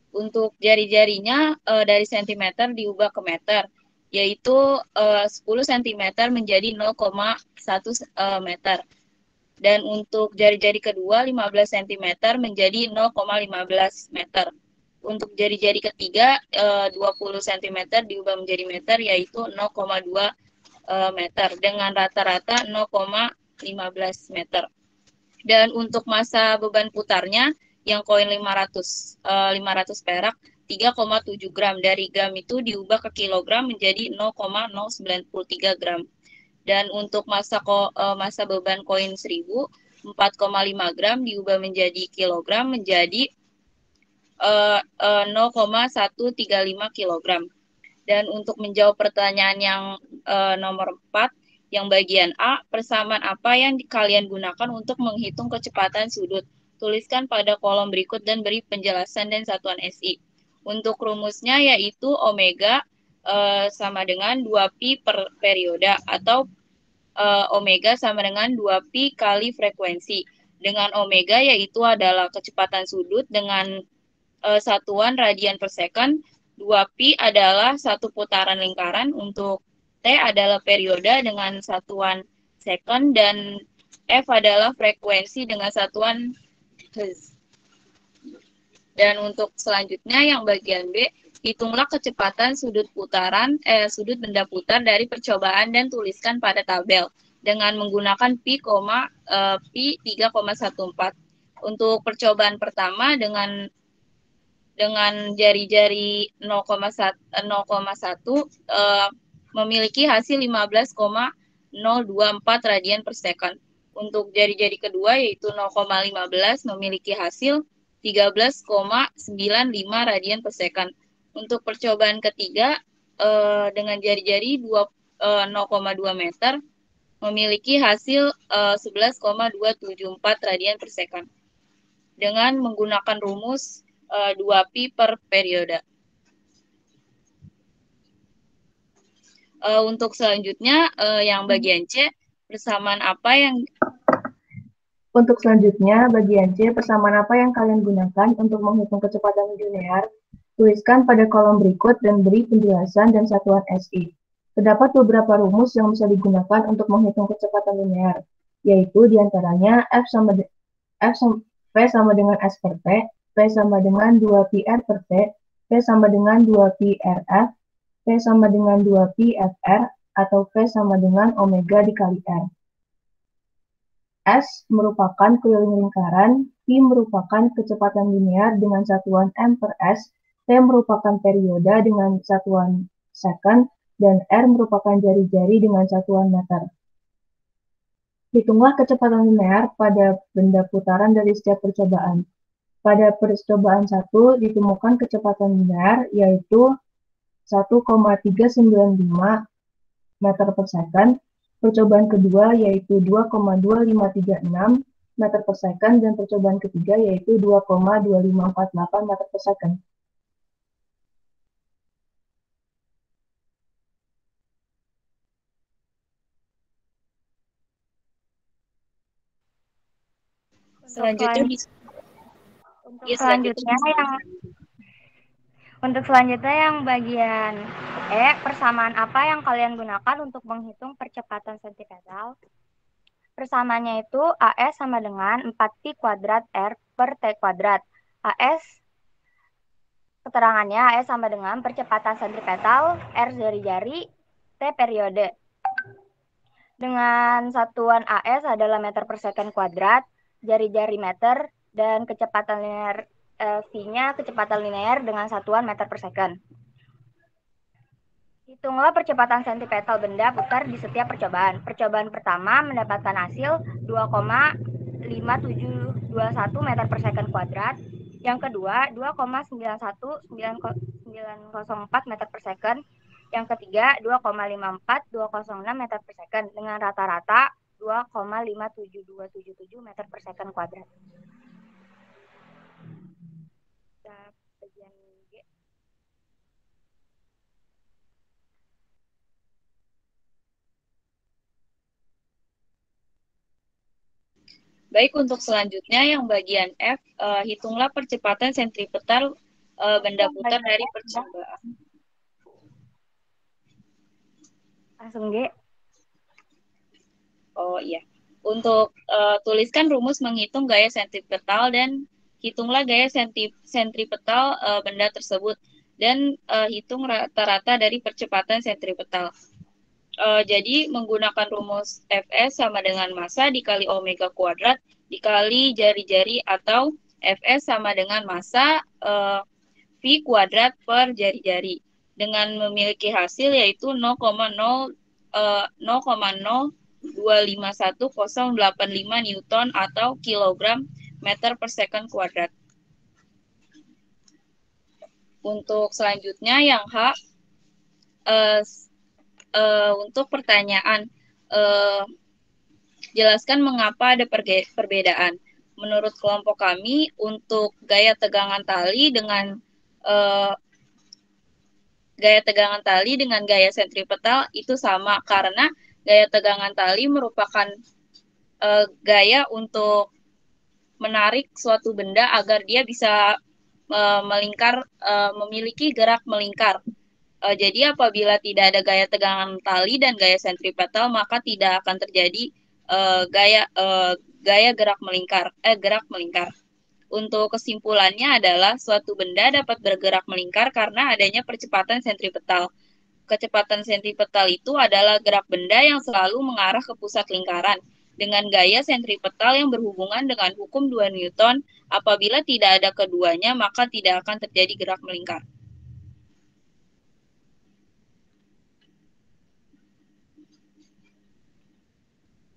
Untuk jari-jarinya dari sentimeter diubah ke meter, yaitu 10 cm menjadi 0,1 meter. Dan untuk jari-jari kedua 15 cm menjadi 0,15 meter. Untuk jari-jari ketiga 20 cm diubah menjadi meter, yaitu 0,2 meter dengan rata-rata 0,15 meter. Dan untuk masa beban putarnya yang koin 500 perak 3,7 gram. Dari gram itu diubah ke kilogram menjadi 0,093 gram. Dan untuk masa beban koin 1000 4,5 gram diubah menjadi kilogram menjadi 0,135 kilogram. Dan untuk menjawab pertanyaan yang nomor 4, yang bagian A, persamaan apa yang kalian gunakan untuk menghitung kecepatan sudut? tuliskan pada kolom berikut dan beri penjelasan dan satuan SI. Untuk rumusnya yaitu omega sama dengan 2pi per periode atau omega sama dengan 2pi kali frekuensi. Dengan omega yaitu adalah kecepatan sudut dengan satuan radian per second, 2pi adalah satu putaran lingkaran, untuk T adalah periode dengan satuan second, dan F adalah frekuensi dengan satuan Hz. Dan untuk selanjutnya yang bagian B, hitunglah kecepatan sudut benda putar dari percobaan dan tuliskan pada tabel dengan menggunakan pi 3,14. Untuk percobaan pertama dengan jari-jari 0,1 memiliki hasil 15,024 radian per second. Untuk jari-jari kedua yaitu 0,15 memiliki hasil 13,95 radian per second. Untuk percobaan ketiga dengan jari-jari 0,2 meter memiliki hasil 11,274 radian per second dengan menggunakan rumus 2pi per periode. Untuk selanjutnya yang bagian C, persamaan apa yang Untuk selanjutnya, bagian C, persamaan apa yang kalian gunakan untuk menghitung kecepatan linear? Tuliskan pada kolom berikut dan beri penjelasan dan satuan SI. Terdapat beberapa rumus yang bisa digunakan untuk menghitung kecepatan linear, yaitu diantaranya V sama dengan S per T, P sama dengan 2pi R per T, P sama dengan 2pi RF, P sama dengan 2pi FR, atau V sama dengan omega dikali R. S merupakan keliling lingkaran, P merupakan kecepatan linear dengan satuan M per S, T merupakan periode dengan satuan second, dan R merupakan jari-jari dengan satuan meter. Hitunglah kecepatan linear pada benda putaran dari setiap percobaan. Pada percobaan 1 ditemukan kecepatan linear yaitu 1,395 meter per second. Percobaan kedua yaitu 2,2536 meter per second, dan percobaan ketiga yaitu 2,2548 meter per second. Untuk selanjutnya yang bagian E, persamaan apa yang kalian gunakan untuk menghitung percepatan sentripetal? Persamaannya itu AS sama dengan 4pi kuadrat R per T kuadrat. AS, keterangannya AS sama dengan percepatan sentripetal, R jari-jari, T periode. Dengan satuan AS adalah meter per second kuadrat, jari-jari meter, dan kecepatan linear V-nya kecepatan linear dengan satuan meter per second. Hitunglah percepatan sentripetal benda putar di setiap percobaan. Percobaan pertama mendapatkan hasil 2,5721 meter per second kuadrat. Yang kedua 2,91904 meter per second. Yang ketiga 2,54206 meter per second dengan rata-rata 2,57277 meter per second kuadrat. Bagian G. Baik, untuk selanjutnya yang bagian F, hitunglah percepatan sentripetal benda putar dari percobaan. Langsung G. Oh iya. Untuk tuliskan rumus menghitung gaya sentripetal dan hitunglah gaya sentripetal benda tersebut dan hitung rata-rata dari percepatan sentripetal. Jadi menggunakan rumus Fs sama dengan massa dikali omega kuadrat dikali jari-jari, atau Fs sama dengan massa V kuadrat per jari-jari dengan memiliki hasil yaitu 0,0251,085 Newton atau kilogram meter per second kuadrat. Untuk selanjutnya yang H, untuk pertanyaan, jelaskan mengapa ada perbedaan. menurut kelompok kami untuk gaya tegangan tali dengan gaya sentripetal itu sama, karena gaya tegangan tali merupakan gaya untuk menarik suatu benda agar dia bisa melingkar, memiliki gerak melingkar. Jadi apabila tidak ada gaya tegangan tali dan gaya sentripetal, maka tidak akan terjadi gaya gerak melingkar. Untuk kesimpulannya adalah suatu benda dapat bergerak melingkar karena adanya percepatan sentripetal. Kecepatan sentripetal itu adalah gerak benda yang selalu mengarah ke pusat lingkaran. Dengan gaya sentripetal yang berhubungan dengan hukum 2 Newton, apabila tidak ada keduanya, maka tidak akan terjadi gerak melingkar.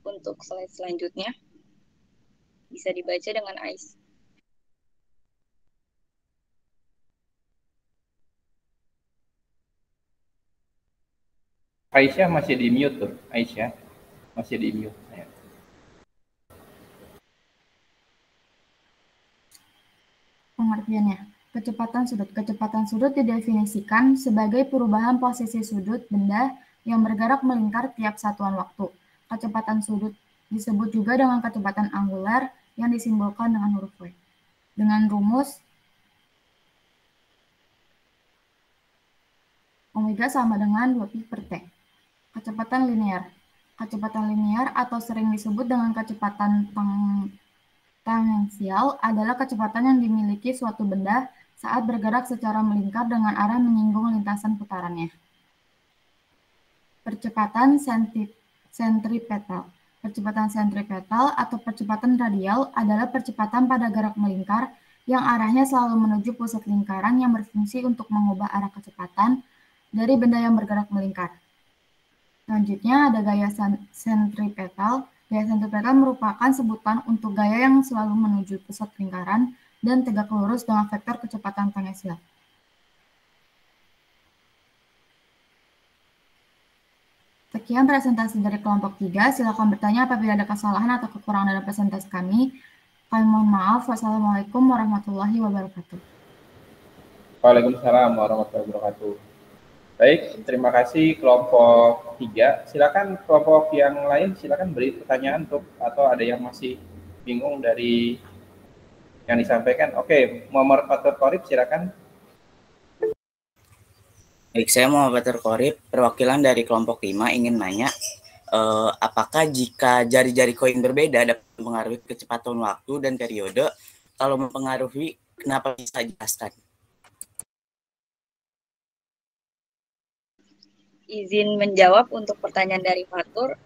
Untuk slide selanjutnya, bisa dibaca dengan AIS. Aisyah masih di mute tuh, Aisyah masih di mute. Ya. Pengertiannya, kecepatan sudut didefinisikan sebagai perubahan posisi sudut benda yang bergerak melingkar tiap satuan waktu. Kecepatan sudut disebut juga dengan kecepatan angular yang disimbolkan dengan huruf V. Dengan rumus omega sama dengan 2pi per T. Kecepatan linear. Kecepatan linear atau sering disebut dengan kecepatan tangensial adalah kecepatan yang dimiliki suatu benda saat bergerak secara melingkar dengan arah menyinggung lintasan putarannya. Percepatan sentripetal. Percepatan sentripetal atau percepatan radial adalah percepatan pada gerak melingkar yang arahnya selalu menuju pusat lingkaran yang berfungsi untuk mengubah arah kecepatan dari benda yang bergerak melingkar. Selanjutnya ada gaya sentripetal. Gaya sentripetal merupakan sebutan untuk gaya yang selalu menuju pusat lingkaran dan tegak lurus dengan vektor kecepatan tangensial. Sekian presentasi dari kelompok 3. Silakan bertanya apabila ada kesalahan atau kekurangan dalam presentasi kami. Kami mohon maaf. Wassalamualaikum warahmatullahi wabarakatuh. Waalaikumsalam warahmatullahi wabarakatuh. Baik, terima kasih kelompok 3. Silakan kelompok yang lain, silakan beri pertanyaan atau ada yang masih bingung dari yang disampaikan. Oke, Muhammad Fatur Qorib, silakan. Baik, saya Muhammad Fatur Qorib, perwakilan dari kelompok 5 ingin nanya, apakah jika jari-jari koin berbeda dapat mempengaruhi kecepatan waktu dan periode? Kalau mempengaruhi, kenapa bisa dijelaskan? Izin menjawab untuk pertanyaan dari Fatur.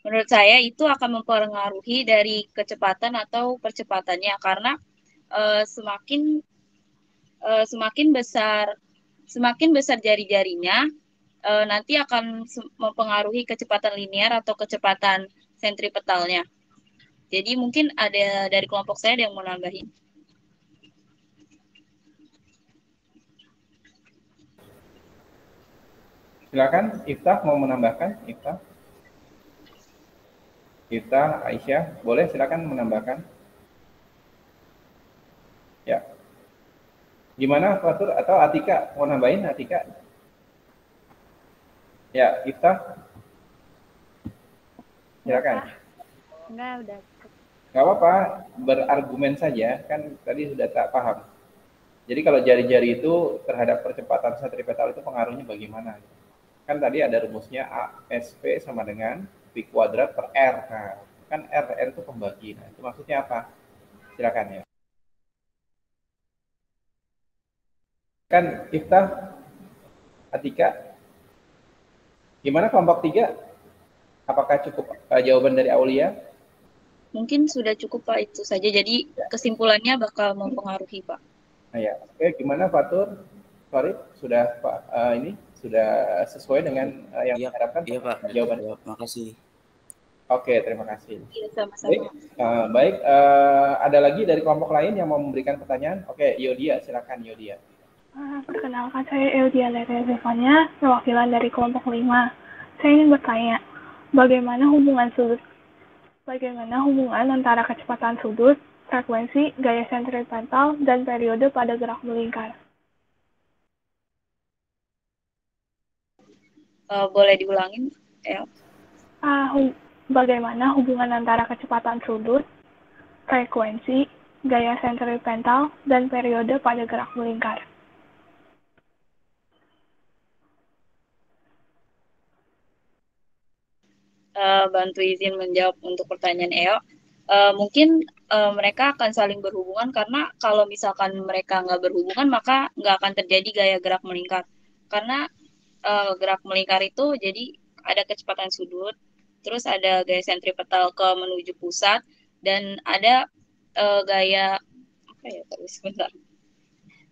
Menurut saya itu akan mempengaruhi dari kecepatan atau percepatannya, karena semakin besar jari-jarinya, nanti akan mempengaruhi kecepatan linear atau kecepatan sentripetalnya. Jadi mungkin ada dari kelompok saya yang mau nambahin. Silakan, Iftah mau menambahkan? Iftah, Aisyah, boleh silakan menambahkan. Ya. Gimana Fatur atau Atika mau nambahin? Atika? Ya, Iftah. Silakan. Enggak, udah. Nggak apa-apa, berargumen saja, kan tadi sudah tak paham. Jadi kalau jari-jari itu terhadap percepatan sentripetal itu pengaruhnya bagaimana? Kan tadi ada rumusnya ASP sama dengan V kuadrat per R. Nah, kan R itu pembagi. Nah, itu maksudnya apa? Silakan ya. Kan Iftah, Atika, gimana kelompok 3? Apakah cukup jawaban dari Aulia? Mungkin sudah cukup Pak, itu saja. Jadi kesimpulannya bakal mempengaruhi Pak. Nah, ya. Oke, gimana Fatur? Sorry, sudah Pak ini sudah sesuai dengan yang diharapkan? Iya Pak, jawaban. Terima kasih. Oke, terima kasih. Iya, sama-sama. Baik, ada lagi dari kelompok lain yang mau memberikan pertanyaan? Oke, Yodia, silakan Yodia. Perkenalkan, saya Eudia Zevanya, perwakilan dari kelompok 5. Saya ingin bertanya, bagaimana hubungan sudut Bagaimana hubungan antara kecepatan sudut, frekuensi, gaya sentripetal, dan periode pada gerak melingkar? Boleh diulangin, El? Bagaimana hubungan antara kecepatan sudut, frekuensi, gaya sentripetal, dan periode pada gerak melingkar? Bantu izin menjawab untuk pertanyaan EO. Mungkin mereka akan saling berhubungan karena kalau misalkan mereka nggak berhubungan maka nggak akan terjadi gaya gerak melingkar. Karena gerak melingkar itu jadi ada kecepatan sudut, terus ada gaya sentripetal ke menuju pusat, dan ada gaya apa ya, terus sebentar.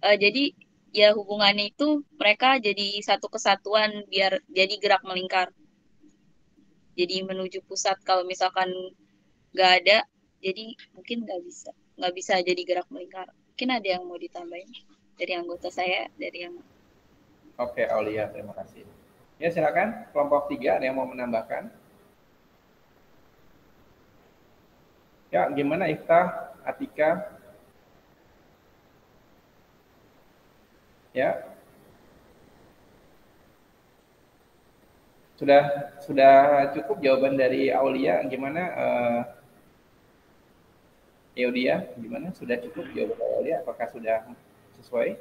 Jadi ya hubungannya itu mereka jadi satu kesatuan biar jadi gerak melingkar. Jadi menuju pusat, kalau misalkan nggak ada, jadi mungkin nggak bisa jadi gerak melingkar. Mungkin ada yang mau ditambahin dari anggota saya, dari yang... Oke, Aulia, terima kasih. Ya, silakan kelompok 3 ada yang mau menambahkan? Ya, gimana Iftah, Atika? Ya. Sudah cukup jawaban dari Aulia, gimana Eudia, gimana? Sudah cukup jawaban dari Aulia? Apakah sudah sesuai?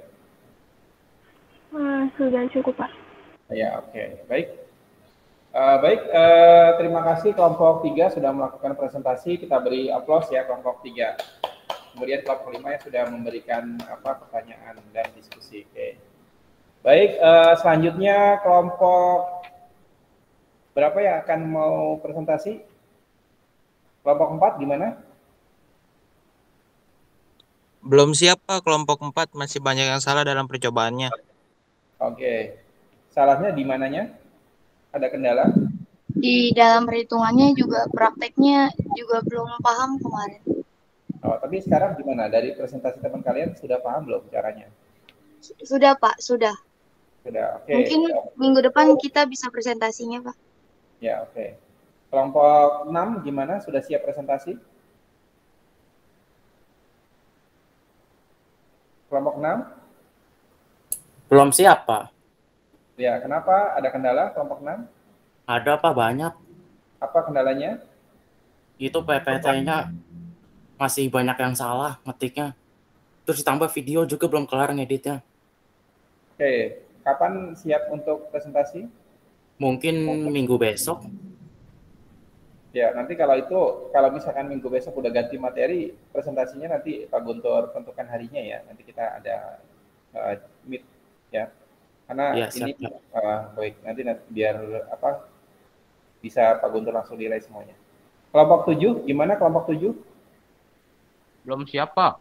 Sudah cukup, Pak. Ya, oke. Baik. Terima kasih kelompok 3 sudah melakukan presentasi. Kita beri aplaus ya kelompok 3. Kemudian kelompok 5 yang sudah memberikan pertanyaan dan diskusi. Oke. Baik, selanjutnya kelompok berapa yang akan mau presentasi? Kelompok 4 gimana? Belum siap, Pak. Kelompok 4 masih banyak yang salah dalam percobaannya. Oke. Salahnya di mananya? Ada kendala? Di dalam perhitungannya juga, prakteknya juga belum paham kemarin. Oh, tapi sekarang gimana? Dari presentasi teman kalian sudah paham belum caranya? Sudah, Pak, sudah. Sudah, oke. Mungkin minggu depan kita bisa presentasinya, Pak. Ya, oke. Kelompok 6 gimana? Sudah siap presentasi? Kelompok 6? Belum siap, Pak. Ya, kenapa? Ada kendala kelompok 6? Ada, Pak, banyak. Apa kendalanya? Itu PPT-nya masih banyak yang salah ngetiknya. Terus ditambah video juga belum kelar ngeditnya. Oke, kapan siap untuk presentasi? Mungkin minggu besok. Ya, nanti kalau misalkan minggu besok udah ganti materi, presentasinya nanti Pak Guntur tentukan harinya ya. Nanti kita ada meet ya. Karena ya, ini baik, nanti biar bisa Pak Guntur langsung nilai semuanya. Kelompok 7, gimana kelompok 7? Belum siap, Pak.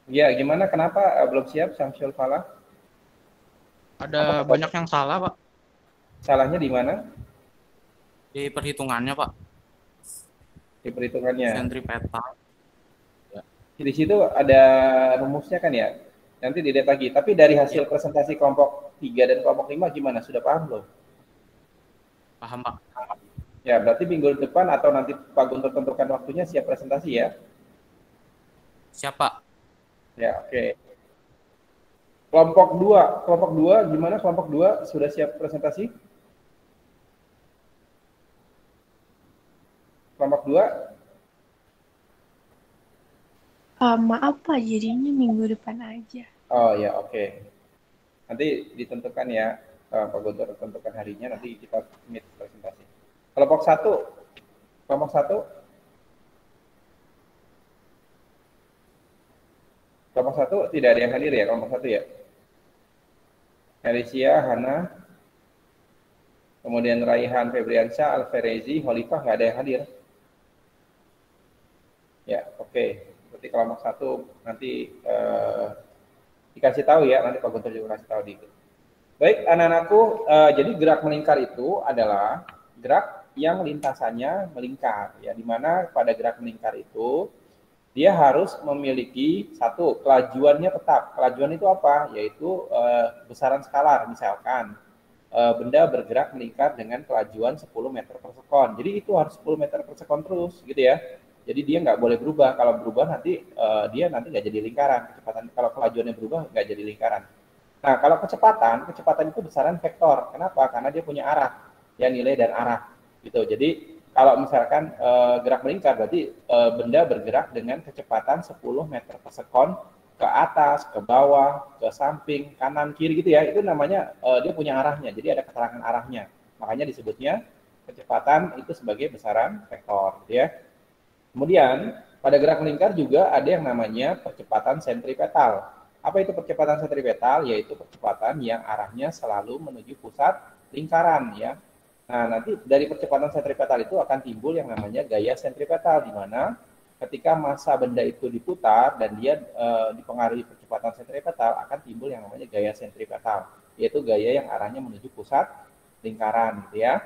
Ya, gimana? Kenapa belum siap, Syamsul Falah? Ada banyak yang salah, Pak. Salahnya di mana? Di perhitungannya, Pak. Di perhitungannya. Sentripetal. Ya. Di situ ada rumusnya kan ya? Nanti dilihat lagi. Tapi dari hasil presentasi kelompok 3 dan kelompok 5 gimana? Sudah paham belum? Paham, Pak. Ya, berarti minggu depan atau nanti Pak Guntur tentukan waktunya siap presentasi ya? Siap, Pak. Ya, oke. Kelompok 2 gimana? Kelompok 2 sudah siap presentasi? Kelompok 2? Maaf Pak, jadinya minggu depan aja. Oh ya, oke. Nanti ditentukan ya, Pak Guntur tentukan harinya, nanti kita meet presentasi. Kelompok 1? Kelompok 1? Kelompok 1 tidak ada yang hadir ya, kelompok 1 ya? Alicia, Hana, kemudian Raihan, Febriansyah, Alferezi, Holifah, nggak ada yang hadir. Ya, oke. Berarti kelompok 1 nanti dikasih tahu ya, nanti Pak Guntur juga kasih tahu dikit. Baik, anak-anakku, jadi gerak melingkar itu adalah gerak yang lintasannya melingkar, ya, dimana pada gerak melingkar itu dia harus memiliki satu, kelajuannya tetap. Kelajuan itu apa? Yaitu besaran skalar, misalkan benda bergerak melingkar dengan kelajuan 10 meter per sekon. Jadi itu harus 10 meter per sekon terus gitu ya. Jadi dia nggak boleh berubah. Kalau berubah nanti dia nanti nggak jadi lingkaran. Kecepatan kalau kelajuannya berubah nggak jadi lingkaran. Nah kalau kecepatan itu besaran vektor. Kenapa? Karena dia punya arah, ya nilai dan arah gitu. Jadi kalau misalkan gerak melingkar berarti benda bergerak dengan kecepatan 10 meter per sekon ke atas, ke bawah, ke samping, kanan, kiri gitu ya. Itu namanya dia punya arahnya. Jadi ada keterangan arahnya. Makanya disebutnya kecepatan itu sebagai besaran vektor gitu ya. Kemudian pada gerak melingkar juga ada yang namanya percepatan sentripetal. Apa itu percepatan sentripetal? Yaitu percepatan yang arahnya selalu menuju pusat lingkaran ya. Nah, nanti dari percepatan sentripetal itu akan timbul yang namanya gaya sentripetal, di mana ketika massa benda itu diputar dan dia dipengaruhi percepatan sentripetal akan timbul yang namanya gaya sentripetal, yaitu gaya yang arahnya menuju pusat lingkaran gitu ya.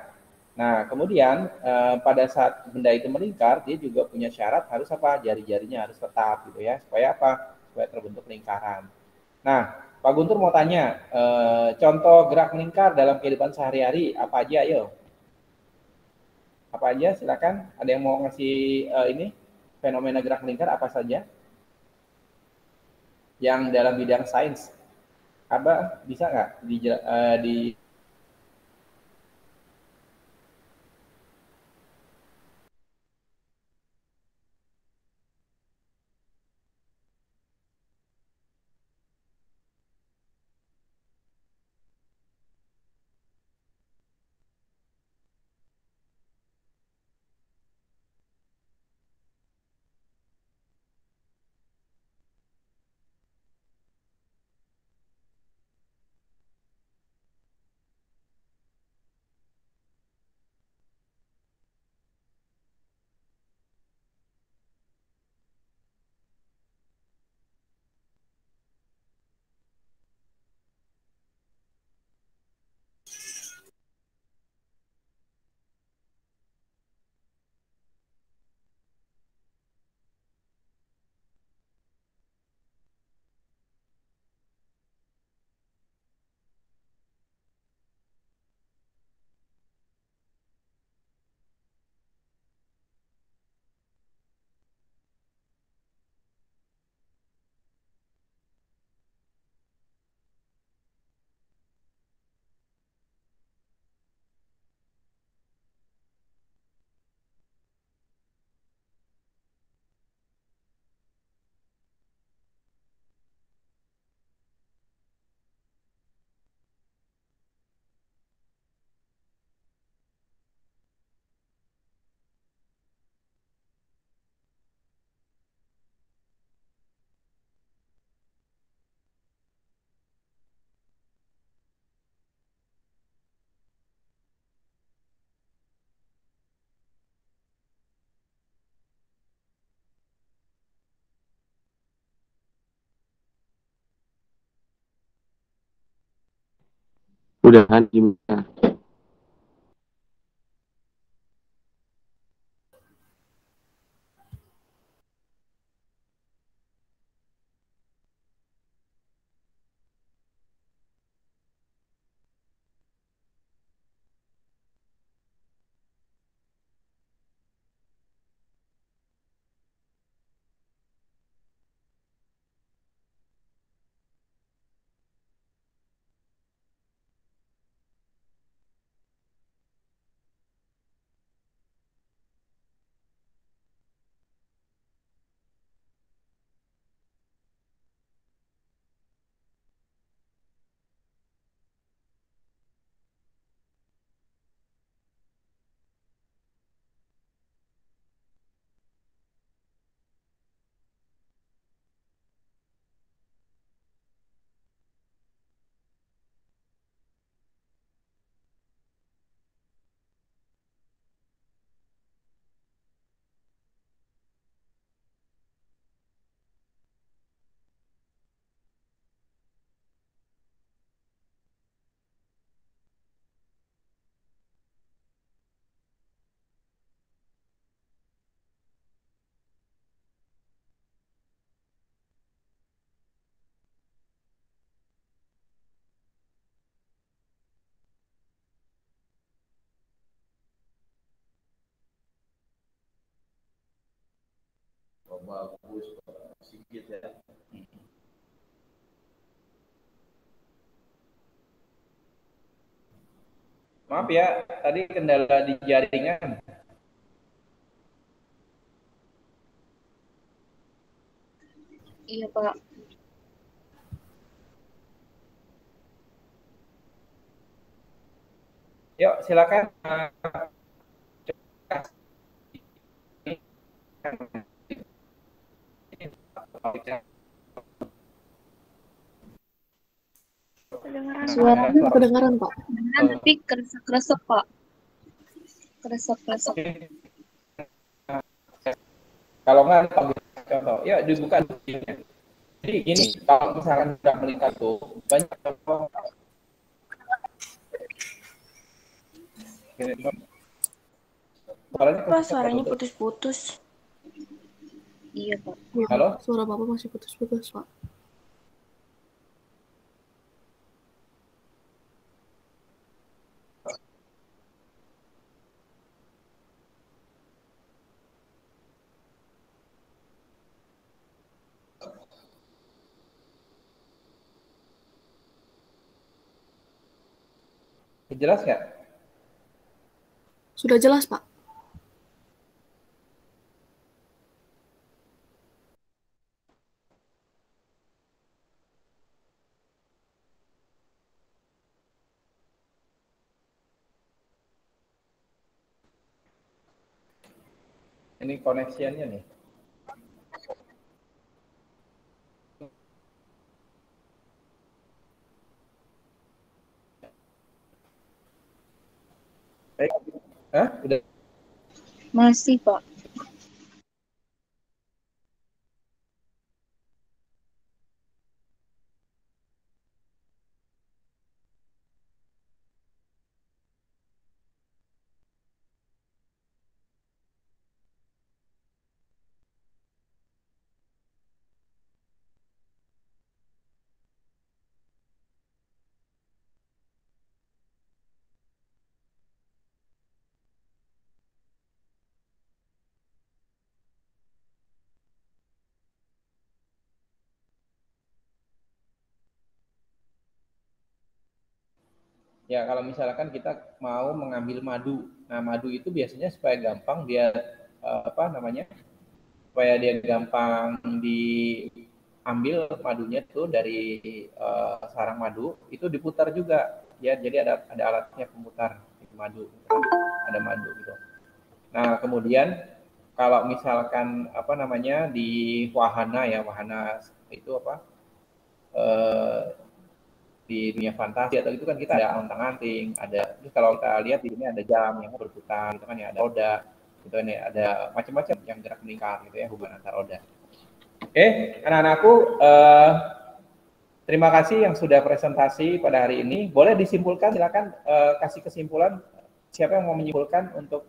Nah, kemudian pada saat benda itu melingkar, dia juga punya syarat harus apa? Jari-jarinya harus tetap gitu ya. Supaya apa? Supaya terbentuk lingkaran. Nah, Pak Guntur mau tanya, contoh gerak melingkar dalam kehidupan sehari-hari apa aja? Ayo. Apa aja? Silakan. Ada yang mau ngasih ini fenomena gerak melingkar apa saja? Yang dalam bidang sains. Apa bisa nggak di Udah kan gimana? bagus, sedikit ya. Maaf ya, tadi kendala di jaringan. Iya, Pak. Yuk, silakan. Suaranya kedengaran, Pak. kedengaran tapi keresek-keresek, Pak. Keresek-keresek. Kalau nggak, contoh, ya dibuka dulunya. Jadi gini, kalau misalkan sudah melingkar tuh banyak contoh. Pak, suaranya putus-putus. Iya, Pak. Halo? Suara Bapak masih putus-putus, Pak. Jelas nggak? Sudah jelas, Pak. Ini koneksiannya nih. Baik. Hah? Udah? Masih, Pak. Ya, kalau misalkan kita mau mengambil madu. Nah, madu itu biasanya supaya gampang dia apa namanya? Supaya dia gampang diambil madunya tuh dari sarang madu, itu diputar juga. Ya, jadi ada alatnya pemutar madu. Ada madu gitu. Nah, kemudian kalau misalkan apa namanya di wahana ya, wahana itu apa? Di dunia fantasi atau itu kan kita ada ontang-anting, ada kalau kita lihat di sini ada jam yang berputar, gitu kan ya, ada roda, gitu kan ya, ada macam-macam yang gerak melingkar gitu ya, hubungan antar roda. Oke, anak-anakku, terima kasih yang sudah presentasi pada hari ini. Boleh disimpulkan, silakan kasih kesimpulan. Siapa yang mau menyimpulkan untuk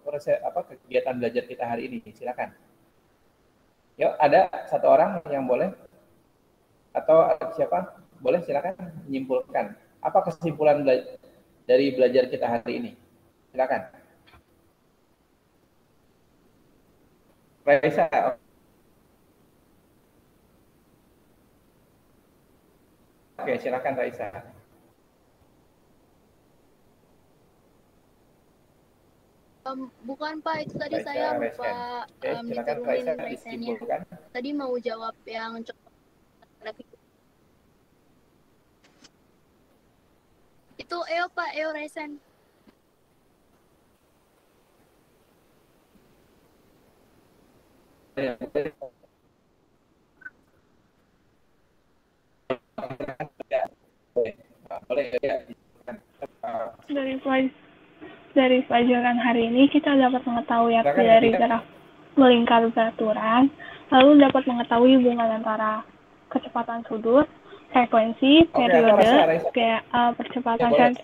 kegiatan belajar kita hari ini? Silakan. Yuk, ada satu orang yang boleh? Atau siapa? Boleh, silakan menyimpulkan. Apa kesimpulan dari belajar kita hari ini? Silakan. Raisa. Oke, silakan Raisa. Bukan, Pak, itu tadi Raisa, saya lupa silakan diturunin Raisa resennya. disimpulkan. Tadi mau jawab yang itu Pak, resen. Dari pelajaran hari ini kita dapat mengetahui arti dari gerak melingkar beraturan, lalu dapat mengetahui hubungan antara kecepatan sudut, frekuensi, periode, percepatan sensitif.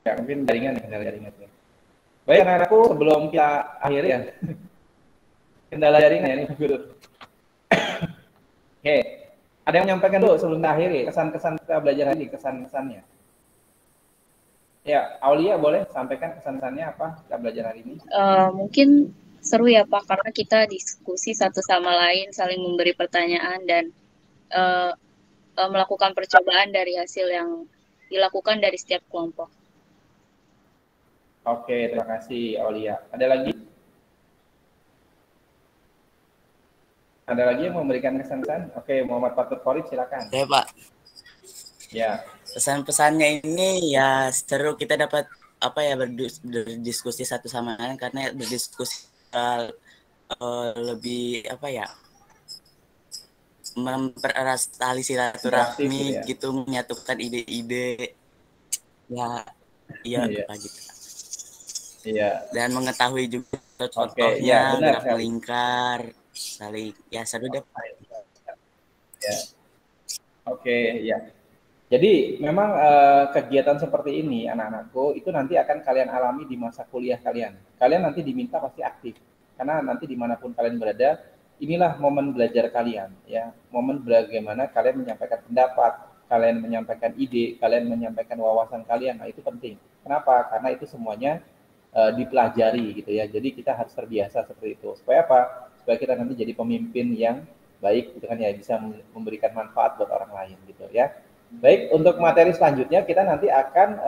Ya, mungkin jaringan ya, kendala jaringan. Baik, anak-anakku, sebelum kita akhiri ya. Kendala jaringan ya ini, Guru. Oke, ada yang menyampaikan dulu sebelum kita akhiri kesan-kesan kita belajar hari ini, kesan-kesannya. Ya, Aulia boleh sampaikan kesan-kesannya apa kita belajar hari ini? Mungkin seru ya Pak, karena kita diskusi satu sama lain, saling memberi pertanyaan dan melakukan percobaan dari hasil yang dilakukan dari setiap kelompok. Oke, terima kasih Aulia. Ada lagi? Ada lagi yang memberikan kesan-kesan? Oke, Muhammad Fatur Farid, silakan. Ya Pak. Ya. Pesan-pesannya ini ya seru, kita dapat apa ya berdiskusi satu sama lain, karena berdiskusi lebih apa ya, mempererat tali silaturahmi gitu, menyatukan ide-ide ya iya. gitu. Iya. Dan mengetahui juga contohnya gerak melingkar, saling ya seru deh. Ya. Oke, ya. Jadi memang kegiatan seperti ini anak-anakku itu nanti akan kalian alami di masa kuliah kalian. Kalian nanti diminta pasti aktif, karena nanti dimanapun kalian berada, inilah momen belajar kalian, ya. Momen bagaimana kalian menyampaikan pendapat, kalian menyampaikan ide, kalian menyampaikan wawasan kalian. Nah itu penting. Kenapa? Karena itu semuanya dipelajari gitu ya. Jadi kita harus terbiasa seperti itu. Supaya apa? Supaya kita nanti jadi pemimpin yang baik, gitu kan ya, bisa memberikan manfaat buat orang lain gitu ya. Baik, untuk materi selanjutnya kita nanti akan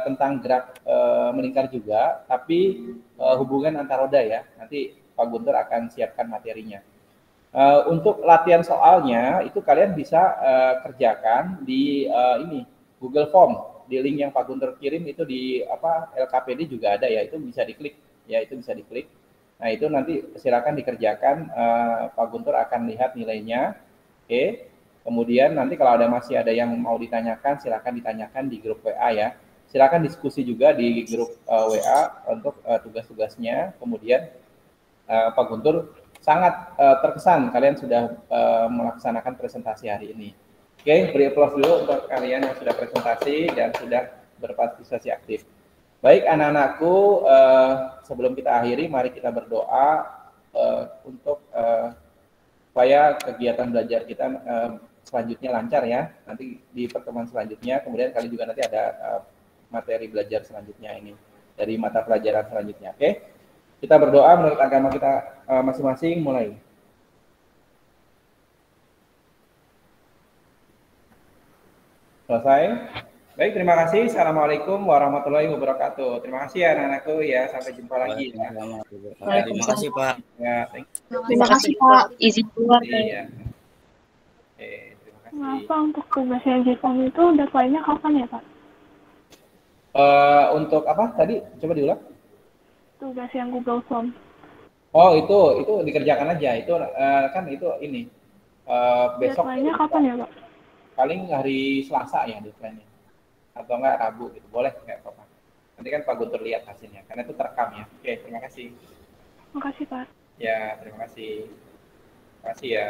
tentang gerak melingkar juga, tapi hubungan antar roda ya. Nanti Pak Guntur akan siapkan materinya. Untuk latihan soalnya itu kalian bisa kerjakan di Google Form, di link yang Pak Guntur kirim itu di LKPD juga ada ya, itu bisa diklik ya, itu bisa diklik. Nah itu nanti silakan dikerjakan, Pak Guntur akan lihat nilainya. Oke. Kemudian nanti kalau masih ada yang mau ditanyakan, silakan ditanyakan di grup WA ya. Silakan diskusi juga di grup WA untuk tugas-tugasnya. Kemudian Pak Guntur sangat terkesan kalian sudah melaksanakan presentasi hari ini. Oke, beri aplaus dulu untuk kalian yang sudah presentasi dan sudah berpartisipasi aktif. Baik anak-anakku, sebelum kita akhiri, mari kita berdoa untuk supaya kegiatan belajar kita selanjutnya lancar ya. Nanti di pertemuan selanjutnya, kemudian kali juga nanti ada materi belajar selanjutnya ini dari mata pelajaran selanjutnya. Oke, kita berdoa menurut agama kita masing-masing. Mulai. Selesai. Baik, terima kasih. Assalamualaikum warahmatullahi wabarakatuh. Terima kasih ya anak-anakku ya. Sampai jumpa lagi ya. Terima kasih Pak. Ya, terima kasih Pak. Izin keluar. Iya. Pak, untuk tugas yang Jepang itu deadline-nya kapan ya Pak? Untuk apa tadi? Coba diulang. Tugas yang Google Form. Oh itu dikerjakan aja. Itu kan itu ini besok. Deadline-nya kapan ya Pak? Paling hari Selasa ya deadline-nya. Atau enggak Rabu gitu. Boleh nggak apa-apa. Nanti kan Pak Guntur lihat hasilnya. Karena itu terekam ya. Oke, terima kasih. Terima kasih Pak. Ya, terima kasih. Terima kasih ya.